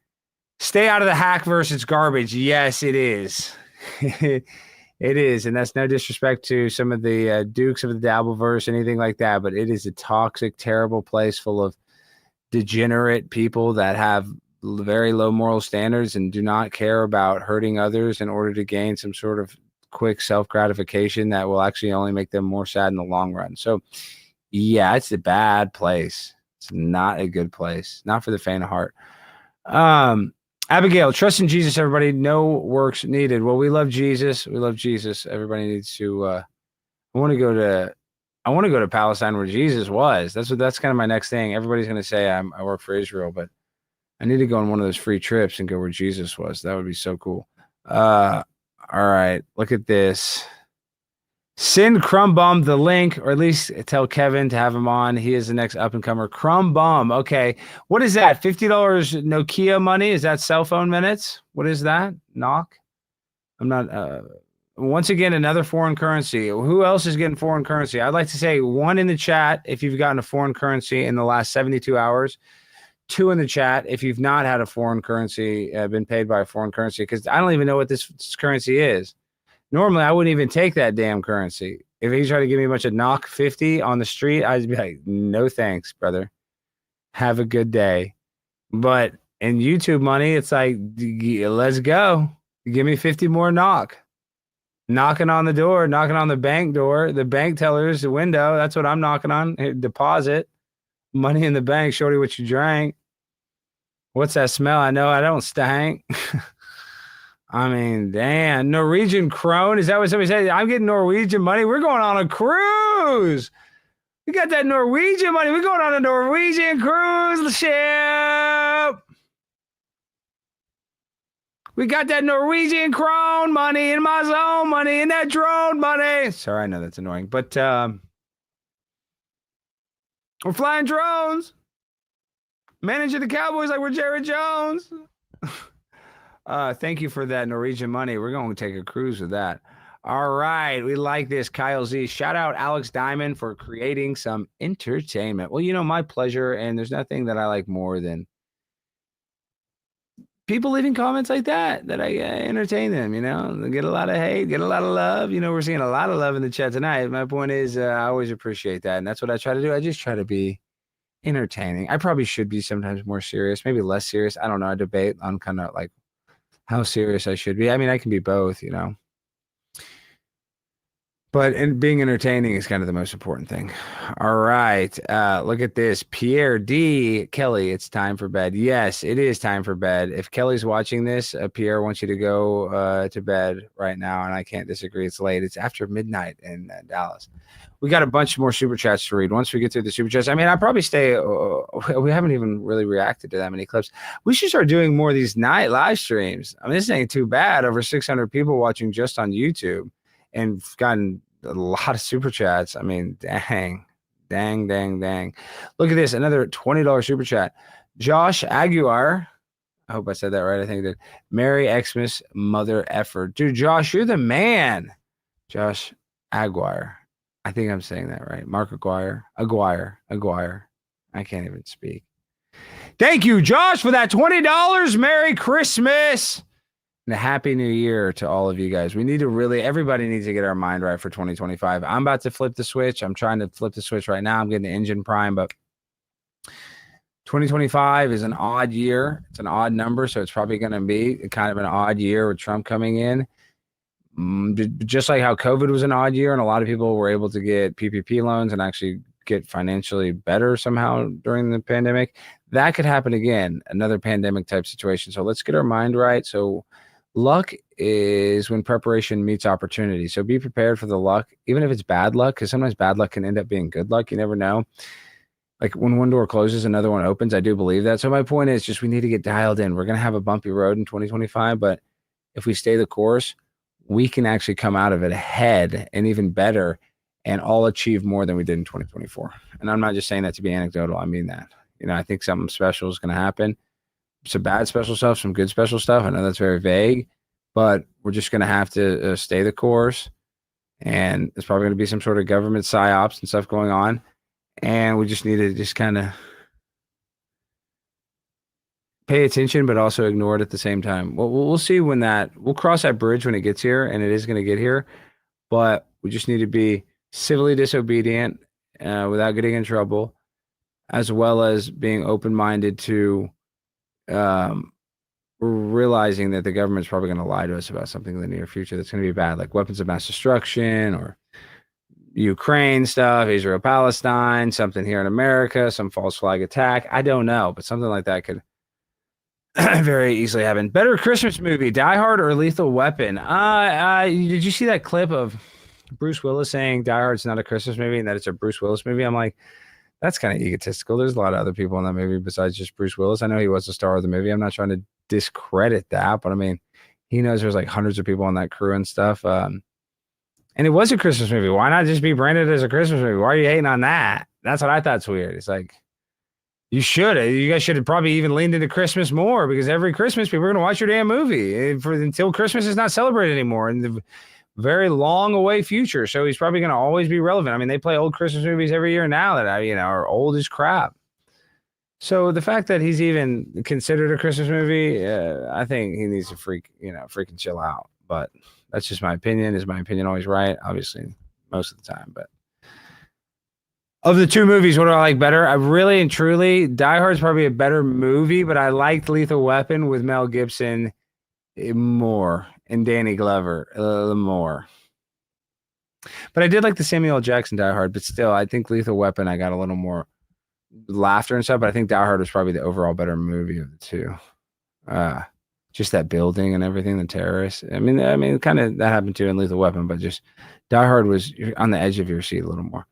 Stay out of the hack versus garbage. Yes, it is. It is. And that's no disrespect to some of the Dukes of the Dabbleverse, anything like that. But it is a toxic, terrible place full of degenerate people that have very low moral standards and do not care about hurting others in order to gain some sort of quick self-gratification that will actually only make them more sad in the long run. So yeah, it's a bad place. It's not a good place. Not for the faint of heart. Abigail, trust in Jesus, everybody. No works needed. Well, we love Jesus. We love Jesus. Everybody needs to I want to go to Palestine where Jesus was. That's kind of my next thing. Everybody's going to say I work for Israel, but I need to go on one of those free trips and go where Jesus was. That would be so cool. All right, look at this. Send Crumbum the link, or at least tell Kevin to have him on. He is the next up and comer. Crumbum. Okay, what is that? $50 Nokia money? Is that cell phone minutes? What is that? Knock. I'm not. Once again, another foreign currency. Who else is getting foreign currency? I'd like to say one in the chat if you've gotten a foreign currency in the last 72 hours. Two in the chat if you've not had a foreign currency, been paid by a foreign currency, because I don't even know what this currency is. Normally, I wouldn't even take that damn currency. If he tried to give me a bunch of knock 50 on the street, I'd be like, no thanks, brother. Have a good day. But in YouTube money, it's like, let's go. Give me 50 more knock. Knocking on the door, knocking on the bank door, the bank teller's window. That's what I'm knocking on. Deposit. Money in the bank. Shorty, what you drank. What's that smell? I know I don't stank. I mean, damn. Norwegian krone. Is that what somebody said? I'm getting Norwegian money. We're going on a cruise. We got that Norwegian money. We're going on a Norwegian cruise ship. We got that Norwegian krone money and my zone money and that drone money. Sorry, I know that's annoying, but we're flying drones. Managing the Cowboys like we're Jerry Jones. Thank you for that Norwegian money. We're going to take a cruise with that. All right. We like this. Kyle Z. Shout out Alex Diamond for creating some entertainment. Well, you know, my pleasure. And there's nothing that I like more than people leaving comments like that I entertain them, you know. They get a lot of hate, get a lot of love. You know, we're seeing a lot of love in the chat tonight. My point is I always appreciate that. And that's what I try to do. I just try to be entertaining. I probably should be sometimes more serious, maybe less serious. I don't know. I debate on kind of like how serious I should be. I mean, I can be both, you know. But being entertaining is kind of the most important thing. All right. Look at this. Pierre D. Kelly, it's time for bed. Yes, it is time for bed. If Kelly's watching this, Pierre wants you to go to bed right now, and I can't disagree. It's late. It's after midnight in Dallas. We got a bunch more super chats to read. Once we get through the super chats, I mean, I'll probably stay. We haven't even really reacted to that many clips. We should start doing more of these night live streams. I mean, this ain't too bad. Over 600 people watching just on YouTube. And gotten a lot of super chats. I mean, dang. Look at this. Another $20 super chat. Josh Aguiar. I hope I said that right. I think that Merry Xmas mother effort. Dude, Josh, you're the man. Josh Aguiar. I think I'm saying that right. Mark Aguiar. I can't even speak. Thank you, Josh, for that $20. Merry Christmas. And a happy new year to all of you guys. We need to everybody needs to get our mind right for 2025. I'm about to flip the switch. I'm trying to flip the switch right now. I'm getting the engine prime, but 2025 is an odd year. It's an odd number, so it's probably going to be kind of an odd year with Trump coming in. Just like how COVID was an odd year and a lot of people were able to get PPP loans and actually get financially better somehow during the pandemic, that could happen again, another pandemic type situation. So let's get our mind right. So luck is when preparation meets opportunity. So be prepared for the luck, even if it's bad luck, because sometimes bad luck can end up being good luck. You never know. Like when one door closes, another one opens. I do believe that. So my point is just we need to get dialed in. We're going to have a bumpy road in 2025, but if we stay the course, we can actually come out of it ahead and even better and all achieve more than we did in 2024. And I'm not just saying that to be anecdotal. I mean that. You know, I think something special is going to happen. Some bad special stuff, some good special stuff. I know that's very vague, but we're just going to have to stay the course. And there's probably going to be some sort of government psyops and stuff going on. And we just need to just kind of pay attention, but also ignore it at the same time. We'll see when we'll cross that bridge when it gets here, and it is going to get here. But we just need to be civilly disobedient without getting in trouble, as well as being open-minded to realizing that the government's probably going to lie to us about something in the near future that's going to be bad, like weapons of mass destruction or Ukraine stuff, Israel, Palestine, something here in America, some false flag attack. I don't know, but something like that could very easily happen. Better Christmas movie, Die Hard or Lethal Weapon? Did you see that clip of Bruce Willis saying Die Hard's not a Christmas movie and that it's a Bruce Willis movie? I'm like, that's kind of egotistical. There's a lot of other people in that movie besides just Bruce Willis. I know he was the star of the movie. I'm not trying to discredit that, but I mean, he knows there's like hundreds of people on that crew and stuff. And it was a Christmas movie. Why not just be branded as a Christmas movie? Why are you hating on that? That's what I thought's weird. It's like, you guys should have probably even leaned into Christmas more, because every Christmas people are going to watch your damn movie until Christmas is not celebrated anymore in the very long away future. So he's probably going to always be relevant. I mean, they play old Christmas movies every year now that are old as crap. So the fact that he's even considered a Christmas movie, I think he needs to freaking chill out. But that's just my opinion. Is my opinion always right? Obviously, most of the time. But of the two movies, what do I like better? I really and truly, Die Hard's probably a better movie, but I liked Lethal Weapon with Mel Gibson more and Danny Glover more. But I did like the Samuel L. Jackson Die Hard, but still, I think Lethal Weapon, I got a little more laughter and stuff, but I think Die Hard was probably the overall better movie of the two. Just that building and everything, the terrorists. I mean, kind of that happened too in Lethal Weapon, but just Die Hard was on the edge of your seat a little more.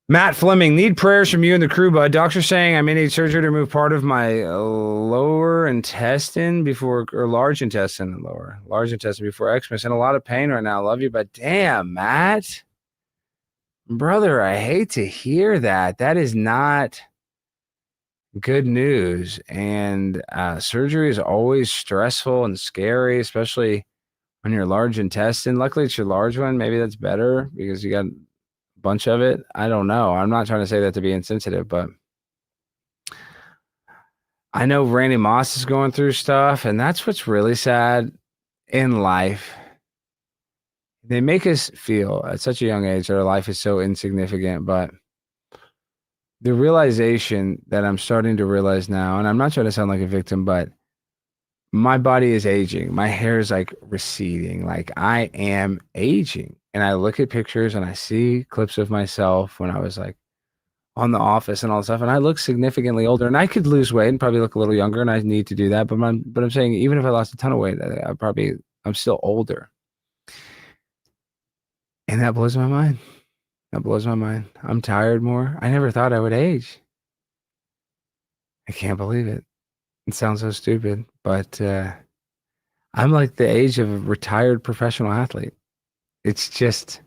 Matt Fleming, need prayers from you and the crew, bud. Doctor saying I may need surgery to remove part of my lower intestine before, or large intestine before Xmas. In a lot of pain right now. Love you, but damn, Matt. Brother, I hate to hear that. That is not good news. And surgery is always stressful and scary, especially on your large intestine. Luckily, it's your large one. Maybe that's better because you got bunch of it. I don't know. I'm not trying to say that to be insensitive, but I know Randy Moss is going through stuff, and that's what's really sad in life. They make us feel at such a young age that our life is so insignificant, but the realization that I'm starting to realize now, and I'm not trying to sound like a victim, but my body is aging. My hair is like receding. Like I am aging. And I look at pictures and I see clips of myself when I was like on The Office and all that stuff. And I look significantly older, and I could lose weight and probably look a little younger, and I need to do that. But I'm saying, even if I lost a ton of weight, I'm still older. And that blows my mind. That blows my mind. I'm tired more. I never thought I would age. I can't believe it. It sounds so stupid, but I'm like the age of a retired professional athlete. It's just,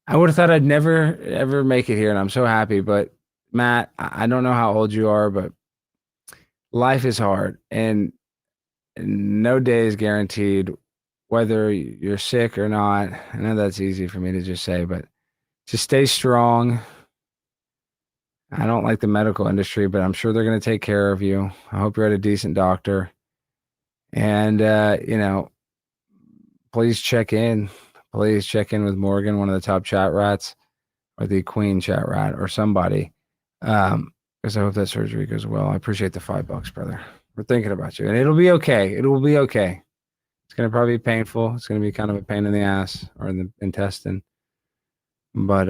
I would have thought I'd never, ever make it here, and I'm so happy. But Matt, I don't know how old you are, but life is hard, and no day is guaranteed, whether you're sick or not. I know that's easy for me to just say, but just stay strong. I don't like the medical industry, but I'm sure they're going to take care of you. I hope you're at a decent doctor. And, please check in. Please check in with Morgan, one of the top chat rats, or the queen chat rat, or somebody. Because I hope that surgery goes well. I appreciate the $5, brother. We're thinking about you. And it'll be okay. It will be okay. It's going to probably be painful. It's going to be kind of a pain in the ass or in the intestine. But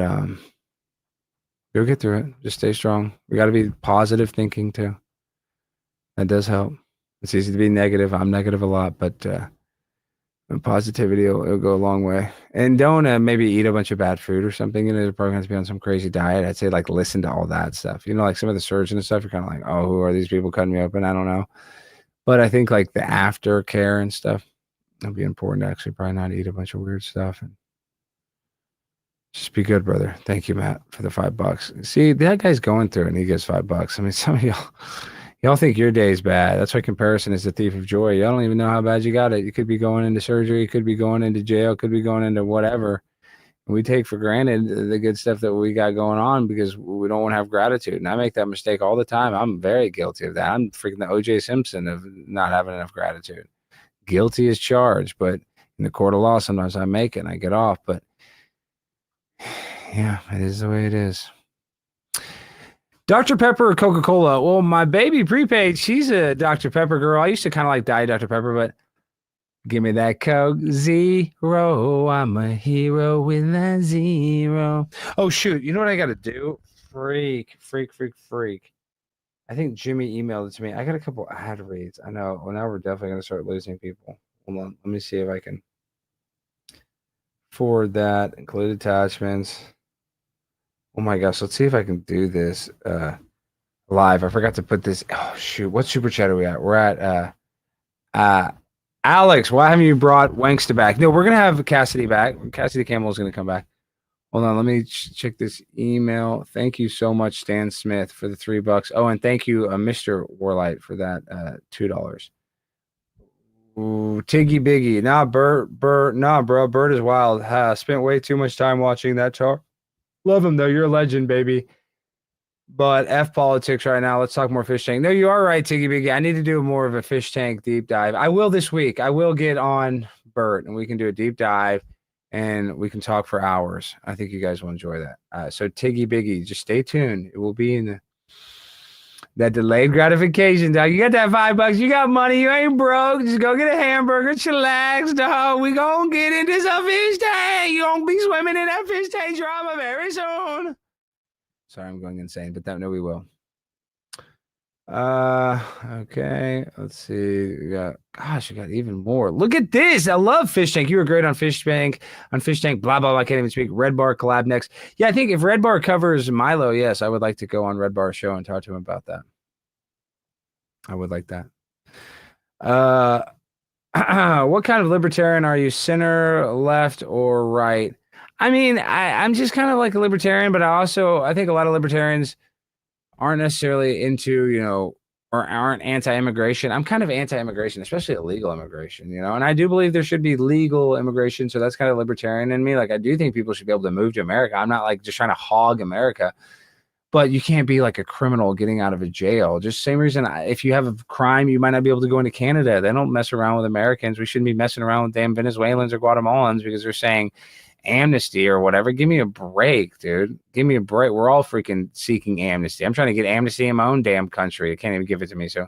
you'll get through it. Just stay strong. We got to be positive thinking too. That does help. It's easy to be negative. I'm negative a lot, but positivity will go a long way. And don't maybe eat a bunch of bad food or something. You're probably going to be on some crazy diet. I'd say like listen to all that stuff. Like some of the surgeons and stuff, you're kind of like, oh, who are these people cutting me open? I don't know. But I think like the aftercare and stuff, it'll be important to actually probably not eat a bunch of weird stuff. And just be good, brother. Thank you, Matt, for the $5. See, that guy's going through it and he gives $5. I mean, some of y'all think your day is bad. That's why comparison is the thief of joy. Y'all don't even know how bad you got it. You could be going into surgery, you could be going into jail, could be going into whatever. And we take for granted the good stuff that we got going on because we don't want to have gratitude. And I make that mistake all the time. I'm very guilty of that. I'm freaking the O.J. Simpson of not having enough gratitude. Guilty as charged, but in the court of law, sometimes I make it and I get off. But yeah, it is the way it is. Dr. Pepper or Coca-Cola? Well, my baby prepaid, she's a Dr. Pepper girl. I used to kind of like Diet Dr. Pepper, but give me that Coke Zero. I'm a hero with a zero. Oh, shoot. You know what I got to do? Freak. I think Jimmy emailed it to me. I got a couple ad reads. I know. Well, now we're definitely going to start losing people. Hold on. Let me see if I can forward that. Include attachments. Oh my gosh, let's see if I can do this live. I forgot to put this. Oh shoot, what super chat are we at? We're at Alex. Why haven't you brought Wanksta back? No, we're gonna have Cassidy back. Cassidy Campbell is gonna come back. Hold on, let me check this email. Thank you so much, Stan Smith, for the $3. Oh, and thank you, Mr. Warlight, for that $2. Ooh, Tiggy Biggie. Nah, bro. Bert is wild. Spent way too much time watching that chart. Love him though. You're a legend, baby. But F politics right now. Let's talk more fish tank. No, you are right, Tiggy Biggie. I need to do more of a fish tank deep dive. I will this week. I will get on Bert and we can do a deep dive and we can talk for hours. I think you guys will enjoy that. So Tiggy Biggie, just stay tuned. It will be in that delayed gratification, dog. You got that $5. You got money. You ain't broke. Just go get a hamburger. Chillax, dog. We gonna get into some fish tank. You gonna be swimming in that fish tank drama very soon. Sorry, I'm going insane, but no, we will. Okay. Let's see. We got, gosh, we got even more. Look at this. I love Fish Tank. You were great on Fish Tank. Blah, blah, blah. I can't even speak. Red Bar collab next. Yeah, I think if Red Bar covers Milo, yes, I would like to go on Red Bar's show and talk to him about that. I would like that. What kind of libertarian are you? Center, left, or right? I mean, I'm just kind of like a libertarian, but I think a lot of libertarians aren't necessarily into, or aren't anti-immigration. I'm kind of anti-immigration, especially illegal immigration, and I do believe there should be legal immigration. So that's kind of libertarian in me. Like, I do think people should be able to move to America. I'm not like just trying to hog America, but you can't be like a criminal getting out of a jail. Just same reason, if you have a crime, you might not be able to go into Canada. They don't mess around with Americans. We shouldn't be messing around with damn Venezuelans or Guatemalans because they're saying amnesty or whatever. Give me a break, dude. Give me a break. We're all freaking seeking amnesty. I'm trying to get amnesty in my own damn country. I can't even give it to me. So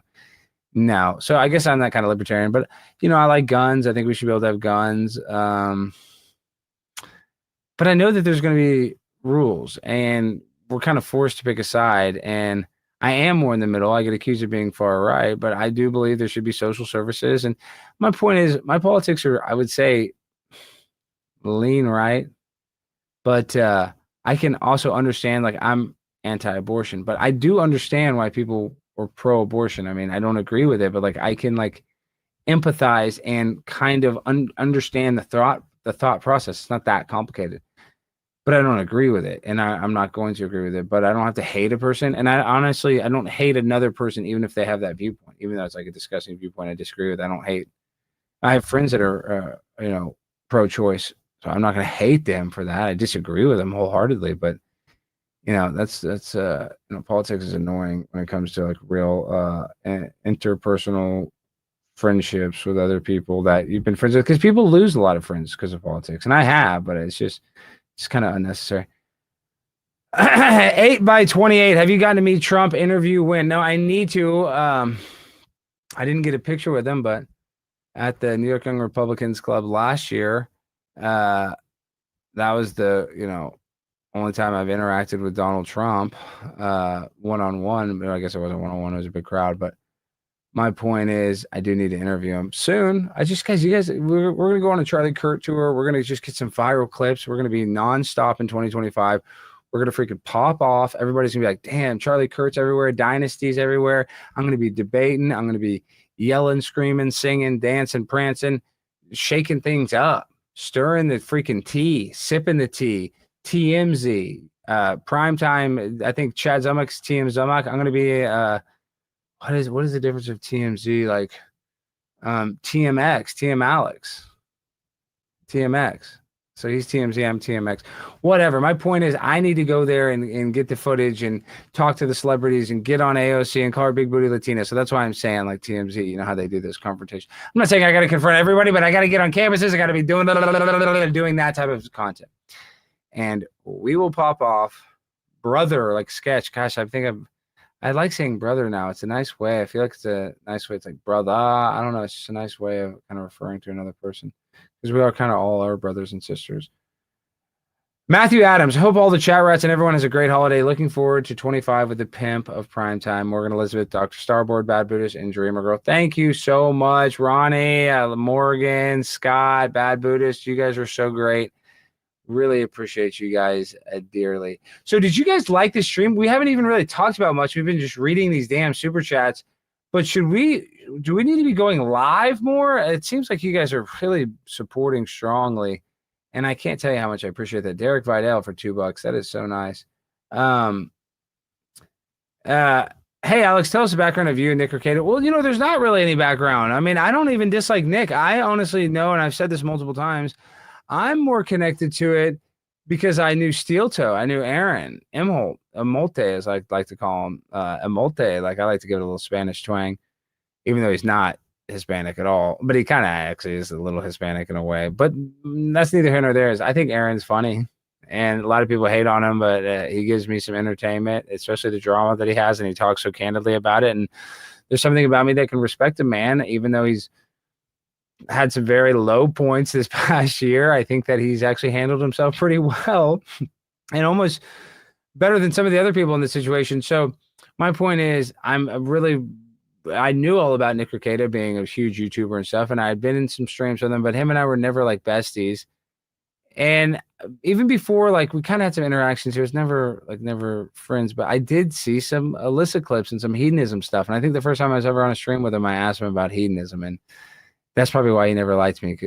no. So I guess I'm that kind of libertarian, but I like guns. I think we should be able to have guns. But I know that there's going to be rules and we're kind of forced to pick a side, and I am more in the middle. I get accused of being far right, but I do believe there should be social services. And my point is, my politics are, I would say, lean right, but I can also understand, like, I'm anti-abortion, but I do understand why people are pro-abortion. I mean, I don't agree with it, but like I can like empathize and kind of understand the thought process. It's not that complicated, but I don't agree with it, and I'm not going to agree with it. But I don't have to hate a person, and I don't hate another person, even if they have that viewpoint, even though it's like a disgusting viewpoint I disagree with. I don't hate. I have friends that are pro-choice. So I'm not going to hate them for that. I disagree with them wholeheartedly, but that's politics is annoying when it comes to like real interpersonal friendships with other people that you've been friends with, because people lose a lot of friends because of politics, and I have, but it's kind of unnecessary. 8x28. Have you gotten to meet Trump? Interview win? No, I need to. I didn't get a picture with him, but at the New York Young Republicans Club last year. That was the only time I've interacted with Donald Trump one-on-one. I guess it wasn't one-on-one, it was a big crowd, but my point is I do need to interview him soon. You guys, we're gonna go on a Charlie Kirk tour. We're gonna just get some viral clips. We're gonna be nonstop in 2025. We're gonna freaking pop off. Everybody's gonna be like, damn, Charlie Kirk's everywhere, Dynasty's everywhere. I'm gonna be debating, I'm gonna be yelling, screaming, singing, dancing, prancing, shaking things up. Stirring the freaking tea, sipping the tea, TMZ, primetime. I think Chad Zumach's TM Zumach. I'm gonna be what is the difference of TMZ? Like TMX, TM Alex, TMX. So he's TMZ, I'm TMX. Whatever. My point is I need to go there and get the footage and talk to the celebrities and get on AOC and call her Big Booty Latina. So that's why I'm saying like TMZ, you know how they do this confrontation. I'm not saying I got to confront everybody, but I got to get on campuses. I got to be doing that type of content. And we will pop off brother, like sketch. Gosh, I like saying brother now. It's a nice way. I feel like it's a nice way. It's like brother. I don't know. It's just a nice way of kind of referring to another person, because we are kind of all our brothers and sisters. Matthew Adams, hope all the chat rats and everyone has a great holiday. Looking forward to 25 with the pimp of primetime. Morgan Elizabeth, Dr. Starboard, Bad Buddhist, and Dreamer Girl. Thank you so much, Ronnie, Morgan, Scott, Bad Buddhist. You guys are so great. Really appreciate you guys dearly. So did you guys like this stream? We haven't even really talked about much. We've been just reading these damn super chats. But do we need to be going live more? It seems like you guys are really supporting strongly. And I can't tell you how much I appreciate that. Derek Vidal for $2. That is so nice. Hey, Alex, tell us the background of you and Nick Arcade. Well, there's not really any background. I mean, I don't even dislike Nick. I honestly know, and I've said this multiple times, I'm more connected to it because I knew Steel Toe. I knew Aaron, Emolte, as I like to call him. Emolte, like I like to give it a little Spanish twang, even though he's not Hispanic at all. But he kind of actually is a little Hispanic in a way. But that's neither here nor there. I think Aaron's funny. And a lot of people hate on him, but he gives me some entertainment, especially the drama that he has. And he talks so candidly about it. And there's something about me that can respect a man, even though he's had some very low points this past year. I think that he's actually handled himself pretty well and almost better than some of the other people in the situation. So my point is, I knew all about Nick Rekieta being a huge YouTuber and stuff, and I had been in some streams with him, but him and I were never like besties. And even before, like, we kind of had some interactions. It was never friends, but I did see some illicit clips and some hedonism stuff. And I think the first time I was ever on a stream with him, I asked him about hedonism, and that's probably why he never liked me.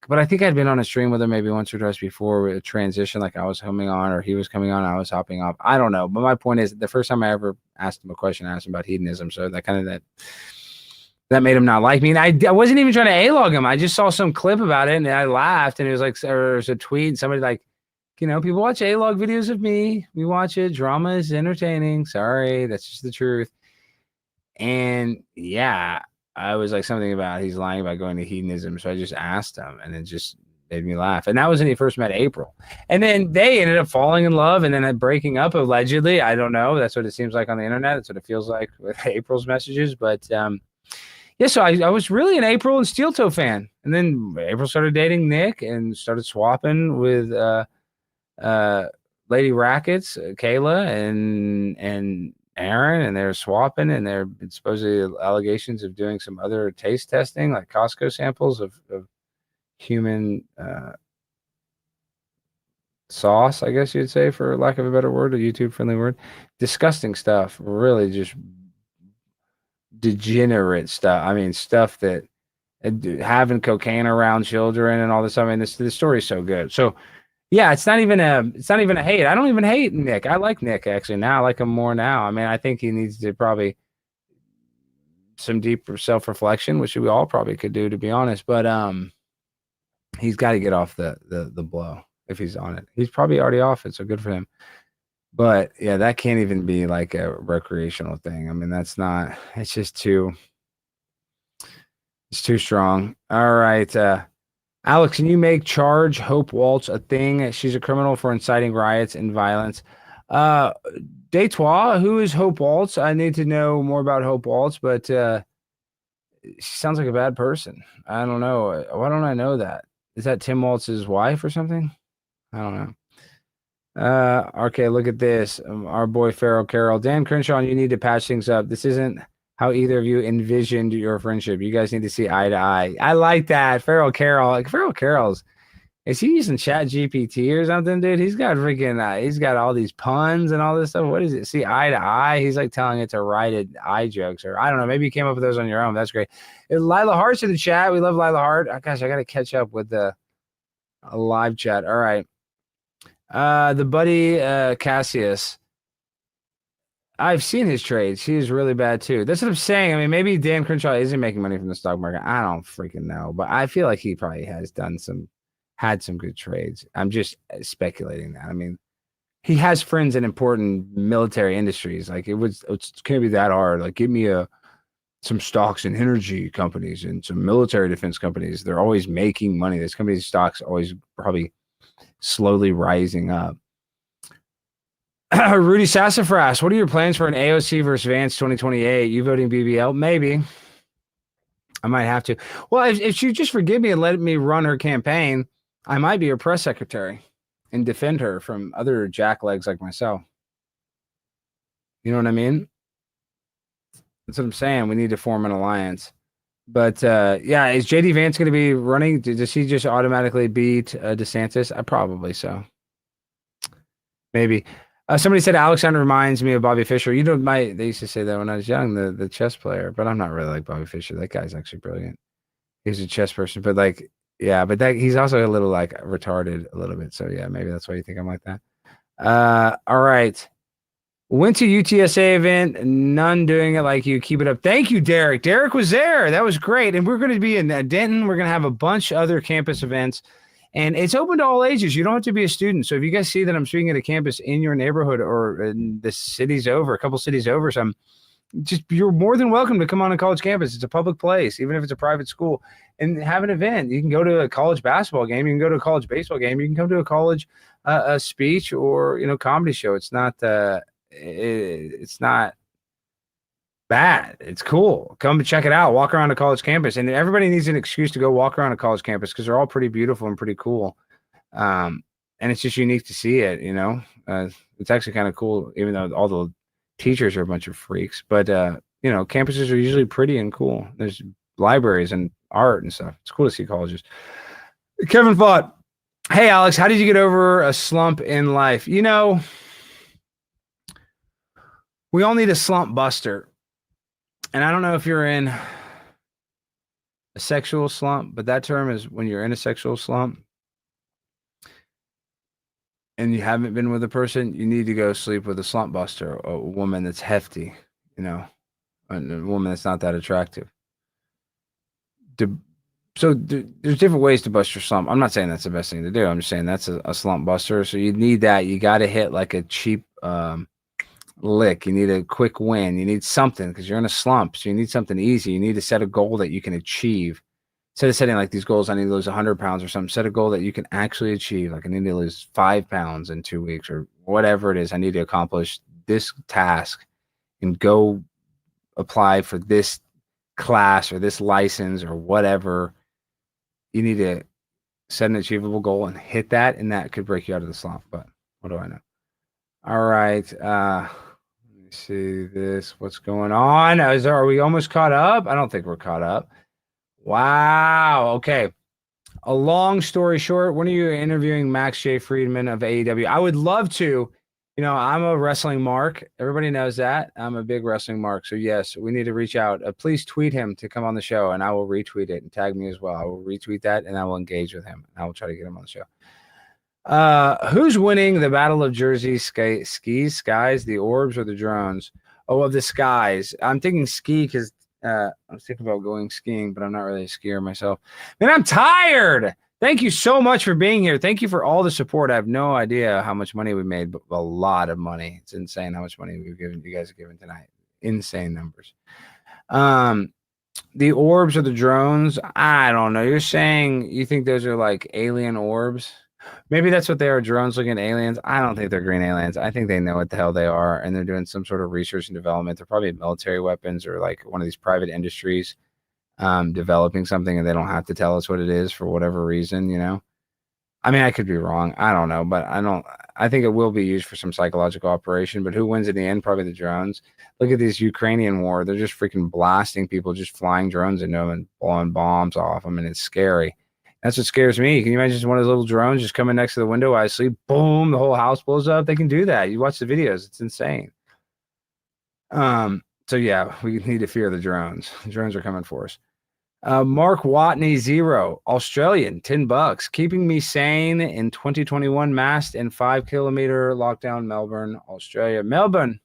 But I think I'd been on a stream with him maybe once or twice before with a transition, like I was coming on or he was coming on, I was hopping off. I don't know. But my point is, the first time I ever asked him a question, I asked him about hedonism. So that made him not like me. And I wasn't even trying to A-log him. I just saw some clip about it and I laughed. And it was like, there was a tweet. Somebody like, people watch A-log videos of me. We watch it. Drama is entertaining. Sorry. That's just the truth. And yeah, I was like, something about he's lying about going to hedonism. So I just asked him and it just made me laugh. And that was when he first met April. And then they ended up falling in love and then breaking up allegedly. I don't know. That's what it seems like on the internet. That's what it feels like with April's messages. But yeah, so I was really an April and Steel Toe fan. And then April started dating Nick and started swapping with Lady Rackets, Kayla and Aaron, and they're swapping, and there have been supposedly allegations of doing some other taste testing, like Costco samples of human sauce, I guess you'd say, for lack of a better word, a YouTube-friendly word. Disgusting stuff. Really just degenerate stuff. I mean, stuff that having cocaine around children and all this. I mean, the story's so good. So yeah, it's not even a hate. I don't even hate Nick. I like Nick actually now. I like him more now. I mean, I think he needs to probably some deeper self-reflection, which we all probably could do, to be honest. But he's got to get off the blow if he's on it. He's probably already off it, so good for him. But yeah, that can't even be like a recreational thing. I mean, it's just too strong. All right. Alex, can you make charge Hope Waltz a thing? She's a criminal for inciting riots and violence. Detroit, who is Hope Waltz? I need to know more about Hope Waltz, but she sounds like a bad person. I don't know. Why don't I know that? Is that Tim Waltz's wife or something? I don't know. Okay, look at this. Our boy Farrell Carroll. Dan Crenshaw, you need to patch things up. This isn't how either of you envisioned your friendship. You guys need to see eye to eye. I like that. Farrell Carroll. Like Farrell Carroll's, is he using Chat GPT or something, dude? He's got freaking he's got all these puns and all this stuff. What is it? See eye to eye? He's like telling it to write it eye jokes, or I don't know. Maybe you came up with those on your own. That's great. Lila Hart's in the chat. We love Lila Hart. Oh, gosh, I gotta catch up with the live chat. All right. The buddy Cassius. I've seen his trades. He's really bad too. That's what I'm saying. I mean, maybe Dan Crenshaw isn't making money from the stock market. I don't freaking know, but I feel like he probably has had some good trades. I'm just speculating that. I mean, he has friends in important military industries. Like it can't be that hard. Like give me some stocks in energy companies and some military defense companies. They're always making money. This company's stocks always probably slowly rising up. Rudy Sassafras, what are your plans for an AOC versus Vance 2028? You voting BBL? Maybe. I might have to. Well, if she just forgive me and let me run her campaign, I might be her press secretary and defend her from other jacklegs like myself. You know what I mean? That's what I'm saying. We need to form an alliance. But yeah, is JD Vance going to be running? Does he just automatically beat DeSantis? Probably so. Maybe. Somebody said Alexander reminds me of Bobby Fischer. You know, they used to say that when I was young, the chess player, but I'm not really like Bobby Fischer. That guy's actually brilliant. He's a chess person, but like, yeah, but he's also a little like retarded a little bit. So yeah, maybe that's why you think I'm like that. All right. Went to UTSA event, none doing it like you. Keep it up. Thank you, Derek. Derek was there. That was great. And we're going to be in Denton. We're going to have a bunch of other campus events. And it's open to all ages. You don't have to be a student. So if you guys see that I'm speaking at a campus in your neighborhood or in the city's over, a couple cities over, you're more than welcome to come on a college campus. It's a public place, even if it's a private school, and have an event. You can go to a college basketball game. You can go to a college baseball game. You can come to a college a speech or comedy show. It's not it's not bad. It's cool. Come and check it out. Walk around a college campus, and everybody needs an excuse to go walk around a college campus because they're all pretty beautiful and pretty cool. And it's just unique to see it. It's actually kind of cool, even though all the teachers are a bunch of freaks, but you know, campuses are usually pretty and cool. There's libraries and art and stuff. It's cool to see colleges. Kevin Fought. Hey, Alex, how did you get over a slump in life? You know, we all need a slump buster. And I don't know if you're in a sexual slump, but that term is when you're in a sexual slump and you haven't been with a person, you need to go sleep with a slump buster, a woman that's hefty, you know, a woman that's not that attractive. There's different ways to bust your slump. I'm not saying that's the best thing to do. I'm just saying that's a slump buster. So you need that. You got to hit like a cheap lick. You need a quick win. You need something because you're in a slump. So you need something easy. You need to set a goal that you can achieve. Instead of setting like these goals, I need to lose 100 pounds or something, set a goal that you can actually achieve. Like I need to lose 5 pounds in 2 weeks or whatever it is. I need to accomplish this task and go apply for this class or this license or whatever. You need to set an achievable goal and hit that, and that could break you out of the slump. But what do I know? All right. Let me see this. What's going on? Are we almost caught up? I don't think we're caught up. Wow. Okay. A long story short, when are you interviewing Max J. Friedman of AEW? I would love to. You know, I'm a wrestling mark. Everybody knows that. I'm a big wrestling mark. So, yes, we need to reach out. Please tweet him to come on the show, and I will retweet it and tag me as well. I will retweet that, and I will engage with him. I will try to get him on the show. Who's winning the Battle of Jersey skies, the orbs or the drones? Oh, of the skies. I'm thinking ski because I was thinking about going skiing, but I'm not really a skier myself. Man, I'm tired. Thank you so much for being here. Thank you for all the support. I have no idea how much money we made, but a lot of money. It's insane how much money we've given. You guys have given tonight. Insane numbers. The orbs or the drones? I don't know. You're saying you think those are like alien orbs? Maybe that's what they are. Drones looking at aliens. I don't think they're green aliens. I think they know what the hell they are, and they're doing some sort of research and development. They're probably military weapons or like one of these private industries. Developing something and they don't have to tell us what it is for whatever reason, you know. I mean, I could be wrong. I don't know, but I think it will be used for some psychological operation, but who wins in the end? Probably the drones. Look at this Ukrainian war. They're just freaking blasting people, just flying drones into them and blowing bombs off them. And it's scary. That's what scares me. Can you imagine just one of those little drones just coming next to the window? I sleep, boom, the whole house blows up. They can do that. You watch the videos. It's insane. So yeah, we need to fear the drones. The drones are coming for us. Mark Watney 0, Australian, $10, keeping me sane in 2021, masked in 5 kilometer lockdown, Melbourne, Australia. Melbourne,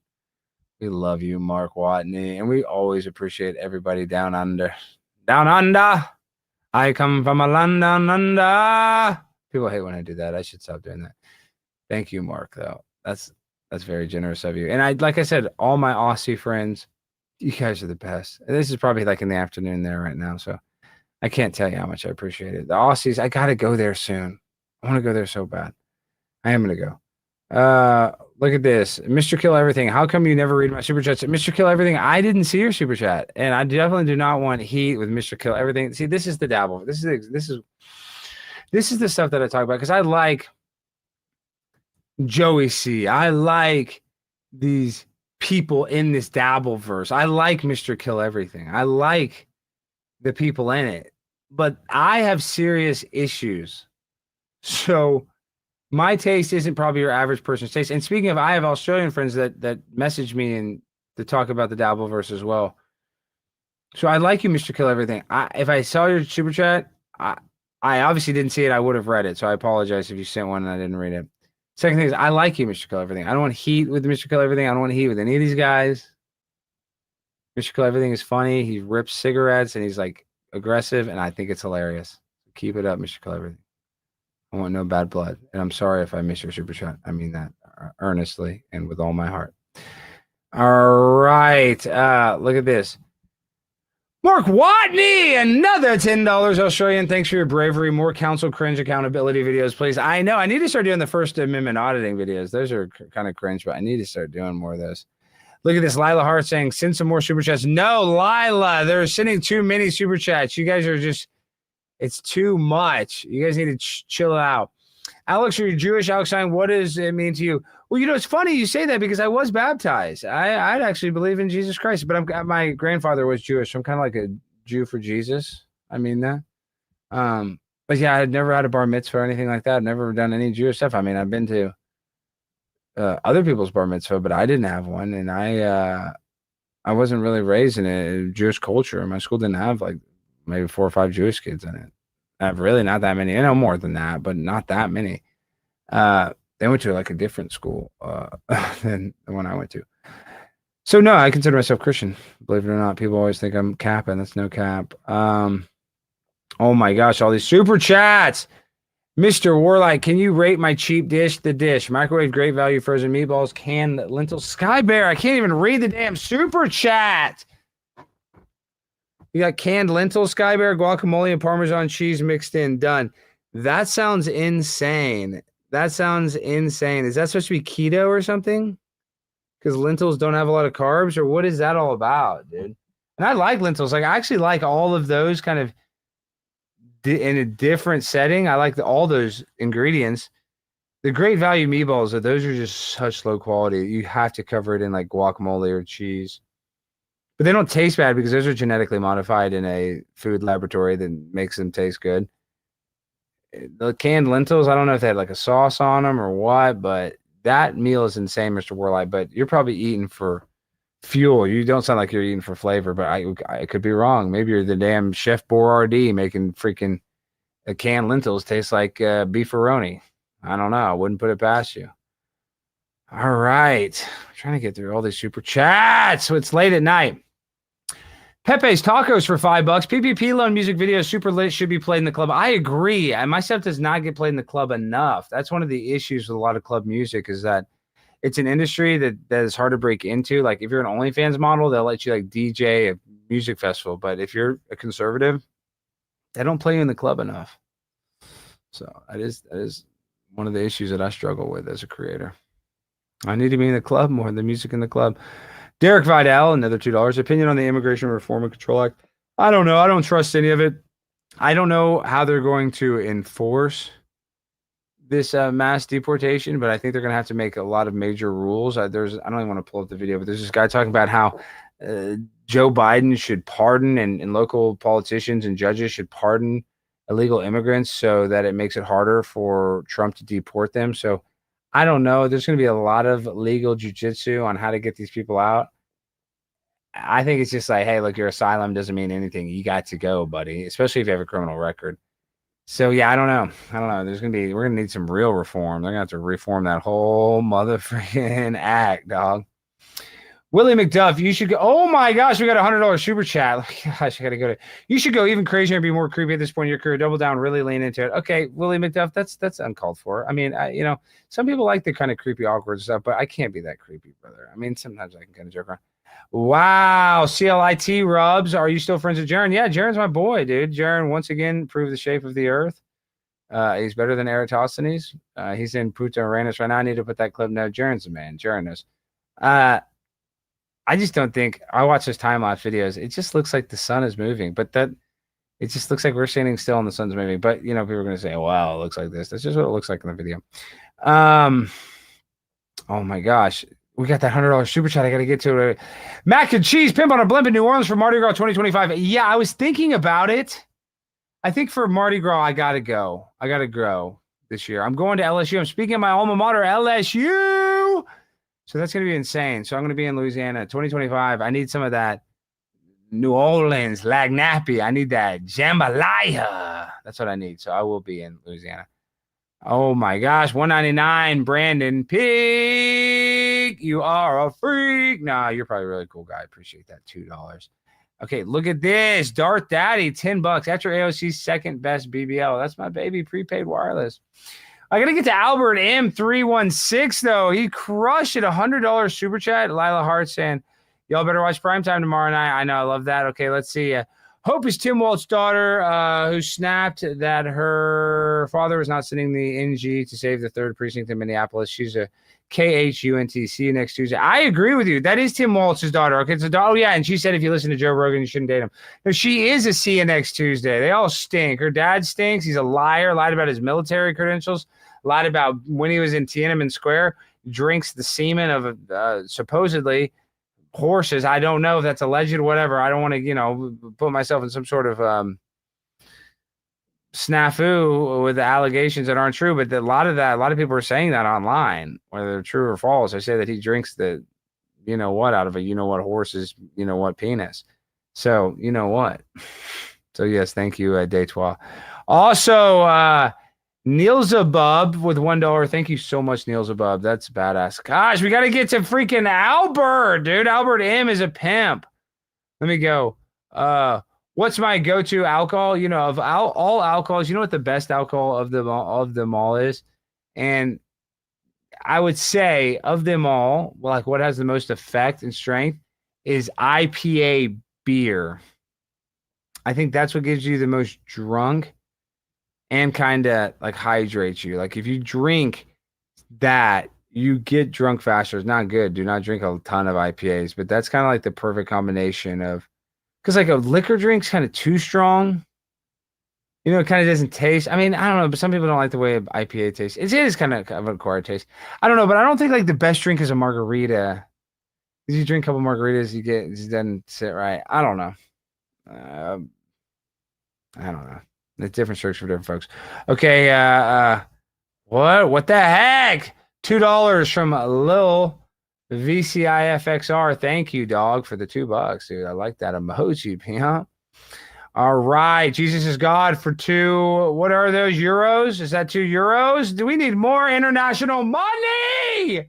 we love you, Mark Watney, and we always appreciate everybody down under. Down under. I come from a land down under. People hate when I do that. I should stop doing that. Thank you, Mark, though. That's very generous of you. And like I said, all my Aussie friends, you guys are the best. This is probably like in the afternoon there right now, so I can't tell you how much I appreciate it. The Aussies, I got to go there soon. I want to go there so bad. I am going to go. Look at this. Mr. Kill Everything. How come you never read my super chats? Mr. Kill Everything, I didn't see your super chat, and I definitely do not want heat with Mr. Kill Everything. See, this is the dabble. This is the stuff that I talk about because I like Joey C. I like these people in this Dabbleverse. I like Mr. Kill Everything. I like the people in it, but I have serious issues. So my taste isn't probably your average person's taste. And speaking of, I have Australian friends that message me and to talk about the Dabbleverse as well. So I like you, Mr. Kill Everything. If I saw your super chat, I obviously didn't see it. I would have read it. So I apologize if you sent one and I didn't read it. Second thing is, I like you, Mr. Kill Everything. I don't want heat with Mr. Kill Everything. I don't want heat with any of these guys. Mr. Kill Everything is funny. He rips cigarettes and he's like aggressive, and I think it's hilarious. Keep it up, Mr. Kill Everything. I want no bad blood. And I'm sorry if I missed your super chat. I mean that earnestly and with all my heart. All right. Look at this. Mark Watney, another $10 Australian. Thanks for your bravery. More council cringe accountability videos, please. I know I need to start doing the First Amendment auditing videos. Those are kind of cringe, but I need to start doing more of those. Look at this. Lila Hart saying, send some more super chats. No, Lila, they're sending too many super chats. You guys are just, it's too much. You guys need to chill out. Alex, are you Jewish? Alex Stein, what does it mean to you? Well, it's funny you say that because I was baptized. I'd actually believe in Jesus Christ, but my grandfather was Jewish, so I'm kind of like a Jew for Jesus. I mean that. But yeah, I'd never had a bar mitzvah or anything like that. I've never done any Jewish stuff. I mean, I've been to other people's bar mitzvah, but I didn't have one, and I wasn't really raised in a Jewish culture. My school didn't have like maybe 4 or 5 Jewish kids in it. Really not that many. More than that, but not that many. They went to like a different school than the one I went to. So no, I consider myself Christian. Believe it or not, people always think I'm capping. That's no cap. Oh my gosh, all these super chats. Mr. Warlight, can you rate my cheap dish? The dish. Microwave, great value, frozen meatballs, canned lentils. Sky Bear, I can't even read the damn super chat. You got canned lentils, Sky Bear, guacamole, and Parmesan cheese mixed in. Done. That sounds insane. Is that supposed to be keto or something? Because lentils don't have a lot of carbs, or what is that all about, dude? And I like lentils. Like, I actually like all of those kind of in a different setting. I like all those ingredients. The great value meatballs, those are just such low quality. You have to cover it in like guacamole or cheese. But they don't taste bad because those are genetically modified in a food laboratory that makes them taste good. The canned lentils, I don't know if they had like a sauce on them or what, but that meal is insane, Mr. Warlight. But you're probably eating for fuel. You don't sound like you're eating for flavor, but I could be wrong. Maybe you're the damn Chef Boyardee making freaking canned lentils taste like beefaroni. I don't know. I wouldn't put it past you. All right. I'm trying to get through all these super chats. So it's late at night. Pepe's Tacos for $5. PPP loan music videos super lit, should be played in the club. I agree. And my stuff does not get played in the club enough. That's one of the issues with a lot of club music, is that it's an industry that is hard to break into. Like, if you're an OnlyFans model, they'll let you like DJ a music festival. But if you're a conservative, they don't play you in the club enough. So that is one of the issues that I struggle with as a creator. I need to be in the club more than music in the club. Derek Vidal, another $2. Opinion on the Immigration Reform and Control Act. I don't know. I don't trust any of it. I don't know how they're going to enforce this mass deportation, but I think they're going to have to make a lot of major rules. I don't even want to pull up the video, but there's this guy talking about how Joe Biden should pardon and local politicians and judges should pardon illegal immigrants so that it makes it harder for Trump to deport them. So I don't know. There's going to be a lot of legal jujitsu on how to get these people out. I think it's just like, hey, look, your asylum doesn't mean anything. You got to go, buddy, especially if you have a criminal record. So, yeah, I don't know. We're going to need some real reform. They're going to have to reform that whole motherfucking act, dog. Willie McDuff, you should go. Oh my gosh, we got a $100 super chat. Gosh, I got to go to. You should go even crazier and be more creepy at this point in your career. Double down, really lean into it. Okay, Willie McDuff, that's uncalled for. I mean, some people like the kind of creepy, awkward stuff, but I can't be that creepy, brother. I mean, sometimes I can kind of joke around. Wow, CLIT Rubs, are you still friends with Jaron? Yeah, Jaron's my boy, dude. Jaron once again proved the shape of the earth. He's better than Eratosthenes. He's in Punta Arenas right now. I need to put that clip. No, Jaron's the man. Jaron knows. I just don't think I watch those time-lapse videos. It just looks like the sun is moving, but it just looks like we're standing still and the sun's moving. But people are going to say, "Wow, it looks like this." That's just what it looks like in the video. Oh my gosh, we got that $100 super chat. I got to get to it. Mac and cheese pimp on a blimp in New Orleans for Mardi Gras 2025. Yeah, I was thinking about it. I think for Mardi Gras, I got to go. I got to grow this year. I'm going to LSU. I'm speaking of my alma mater, LSU. So that's going to be insane. So I'm going to be in Louisiana 2025. I need some of that New Orleans, Lagnappy. I need that jambalaya. That's what I need. So I will be in Louisiana. Oh my gosh. $1.99. Brandon Pig. You are a freak. Nah, you're probably a really cool guy. I appreciate that. $2. Okay, look at this. Darth Daddy, $10. After AOC's second best BBL. That's my baby, prepaid wireless. I got to get to Albert M316, though. He crushed it. $100 super chat. Lila Hart saying, y'all better watch Primetime tomorrow night. I know. I love that. Okay, let's see. Hope is Tim Walt's daughter who snapped that her father was not sending the NG to save the 3rd precinct in Minneapolis. She's a KHUNT. See you next Tuesday. I agree with you. That is Tim Walt's daughter. Okay, so oh yeah, and she said if you listen to Joe Rogan, you shouldn't date him. No, she is a see you next Tuesday. They all stink. Her dad stinks. He's a liar. Lied about his military credentials. lied about when he was in Tiananmen Square, drinks the semen of supposedly horses. I don't know if that's alleged or whatever. I don't want to, put myself in some sort of snafu with the allegations that aren't true, but a lot of people are saying that online, whether they're true or false. I say that he drinks the what out of a horse's what penis. So what. So yes, thank you, Daytwa. Also, Neil Zabub with $1. Thank you so much, Neil Zabub. That's badass. Gosh, we got to get to freaking Albert, dude. Albert M is a pimp. Let me go. What's my go-to alcohol? Of all alcohols, you know what the best alcohol of them all is? And I would say of them all, like what has the most effect and strength is IPA beer. I think that's what gives you the most drunk and kind of like hydrates you. Like if you drink that, you get drunk faster. It's not good. Do not drink a ton of IPAs, but that's kind of like the perfect combination of, because like a liquor drink's kind of too strong. It kind of doesn't taste. I mean, I don't know, but some people don't like the way IPA tastes. It is kind of an acquired taste. I don't know, but I don't think like the best drink is a margarita. If you drink a couple margaritas, it just doesn't sit right. I don't know. I don't know. It's different strokes for different folks. Okay. What the heck? $2 from Lil VCIFXR. Thank you, dog, for the $2, dude. I like that emoji, yeah. All right. Jesus is God for 2. What are those euros? Is that 2 euros? Do we need more international money?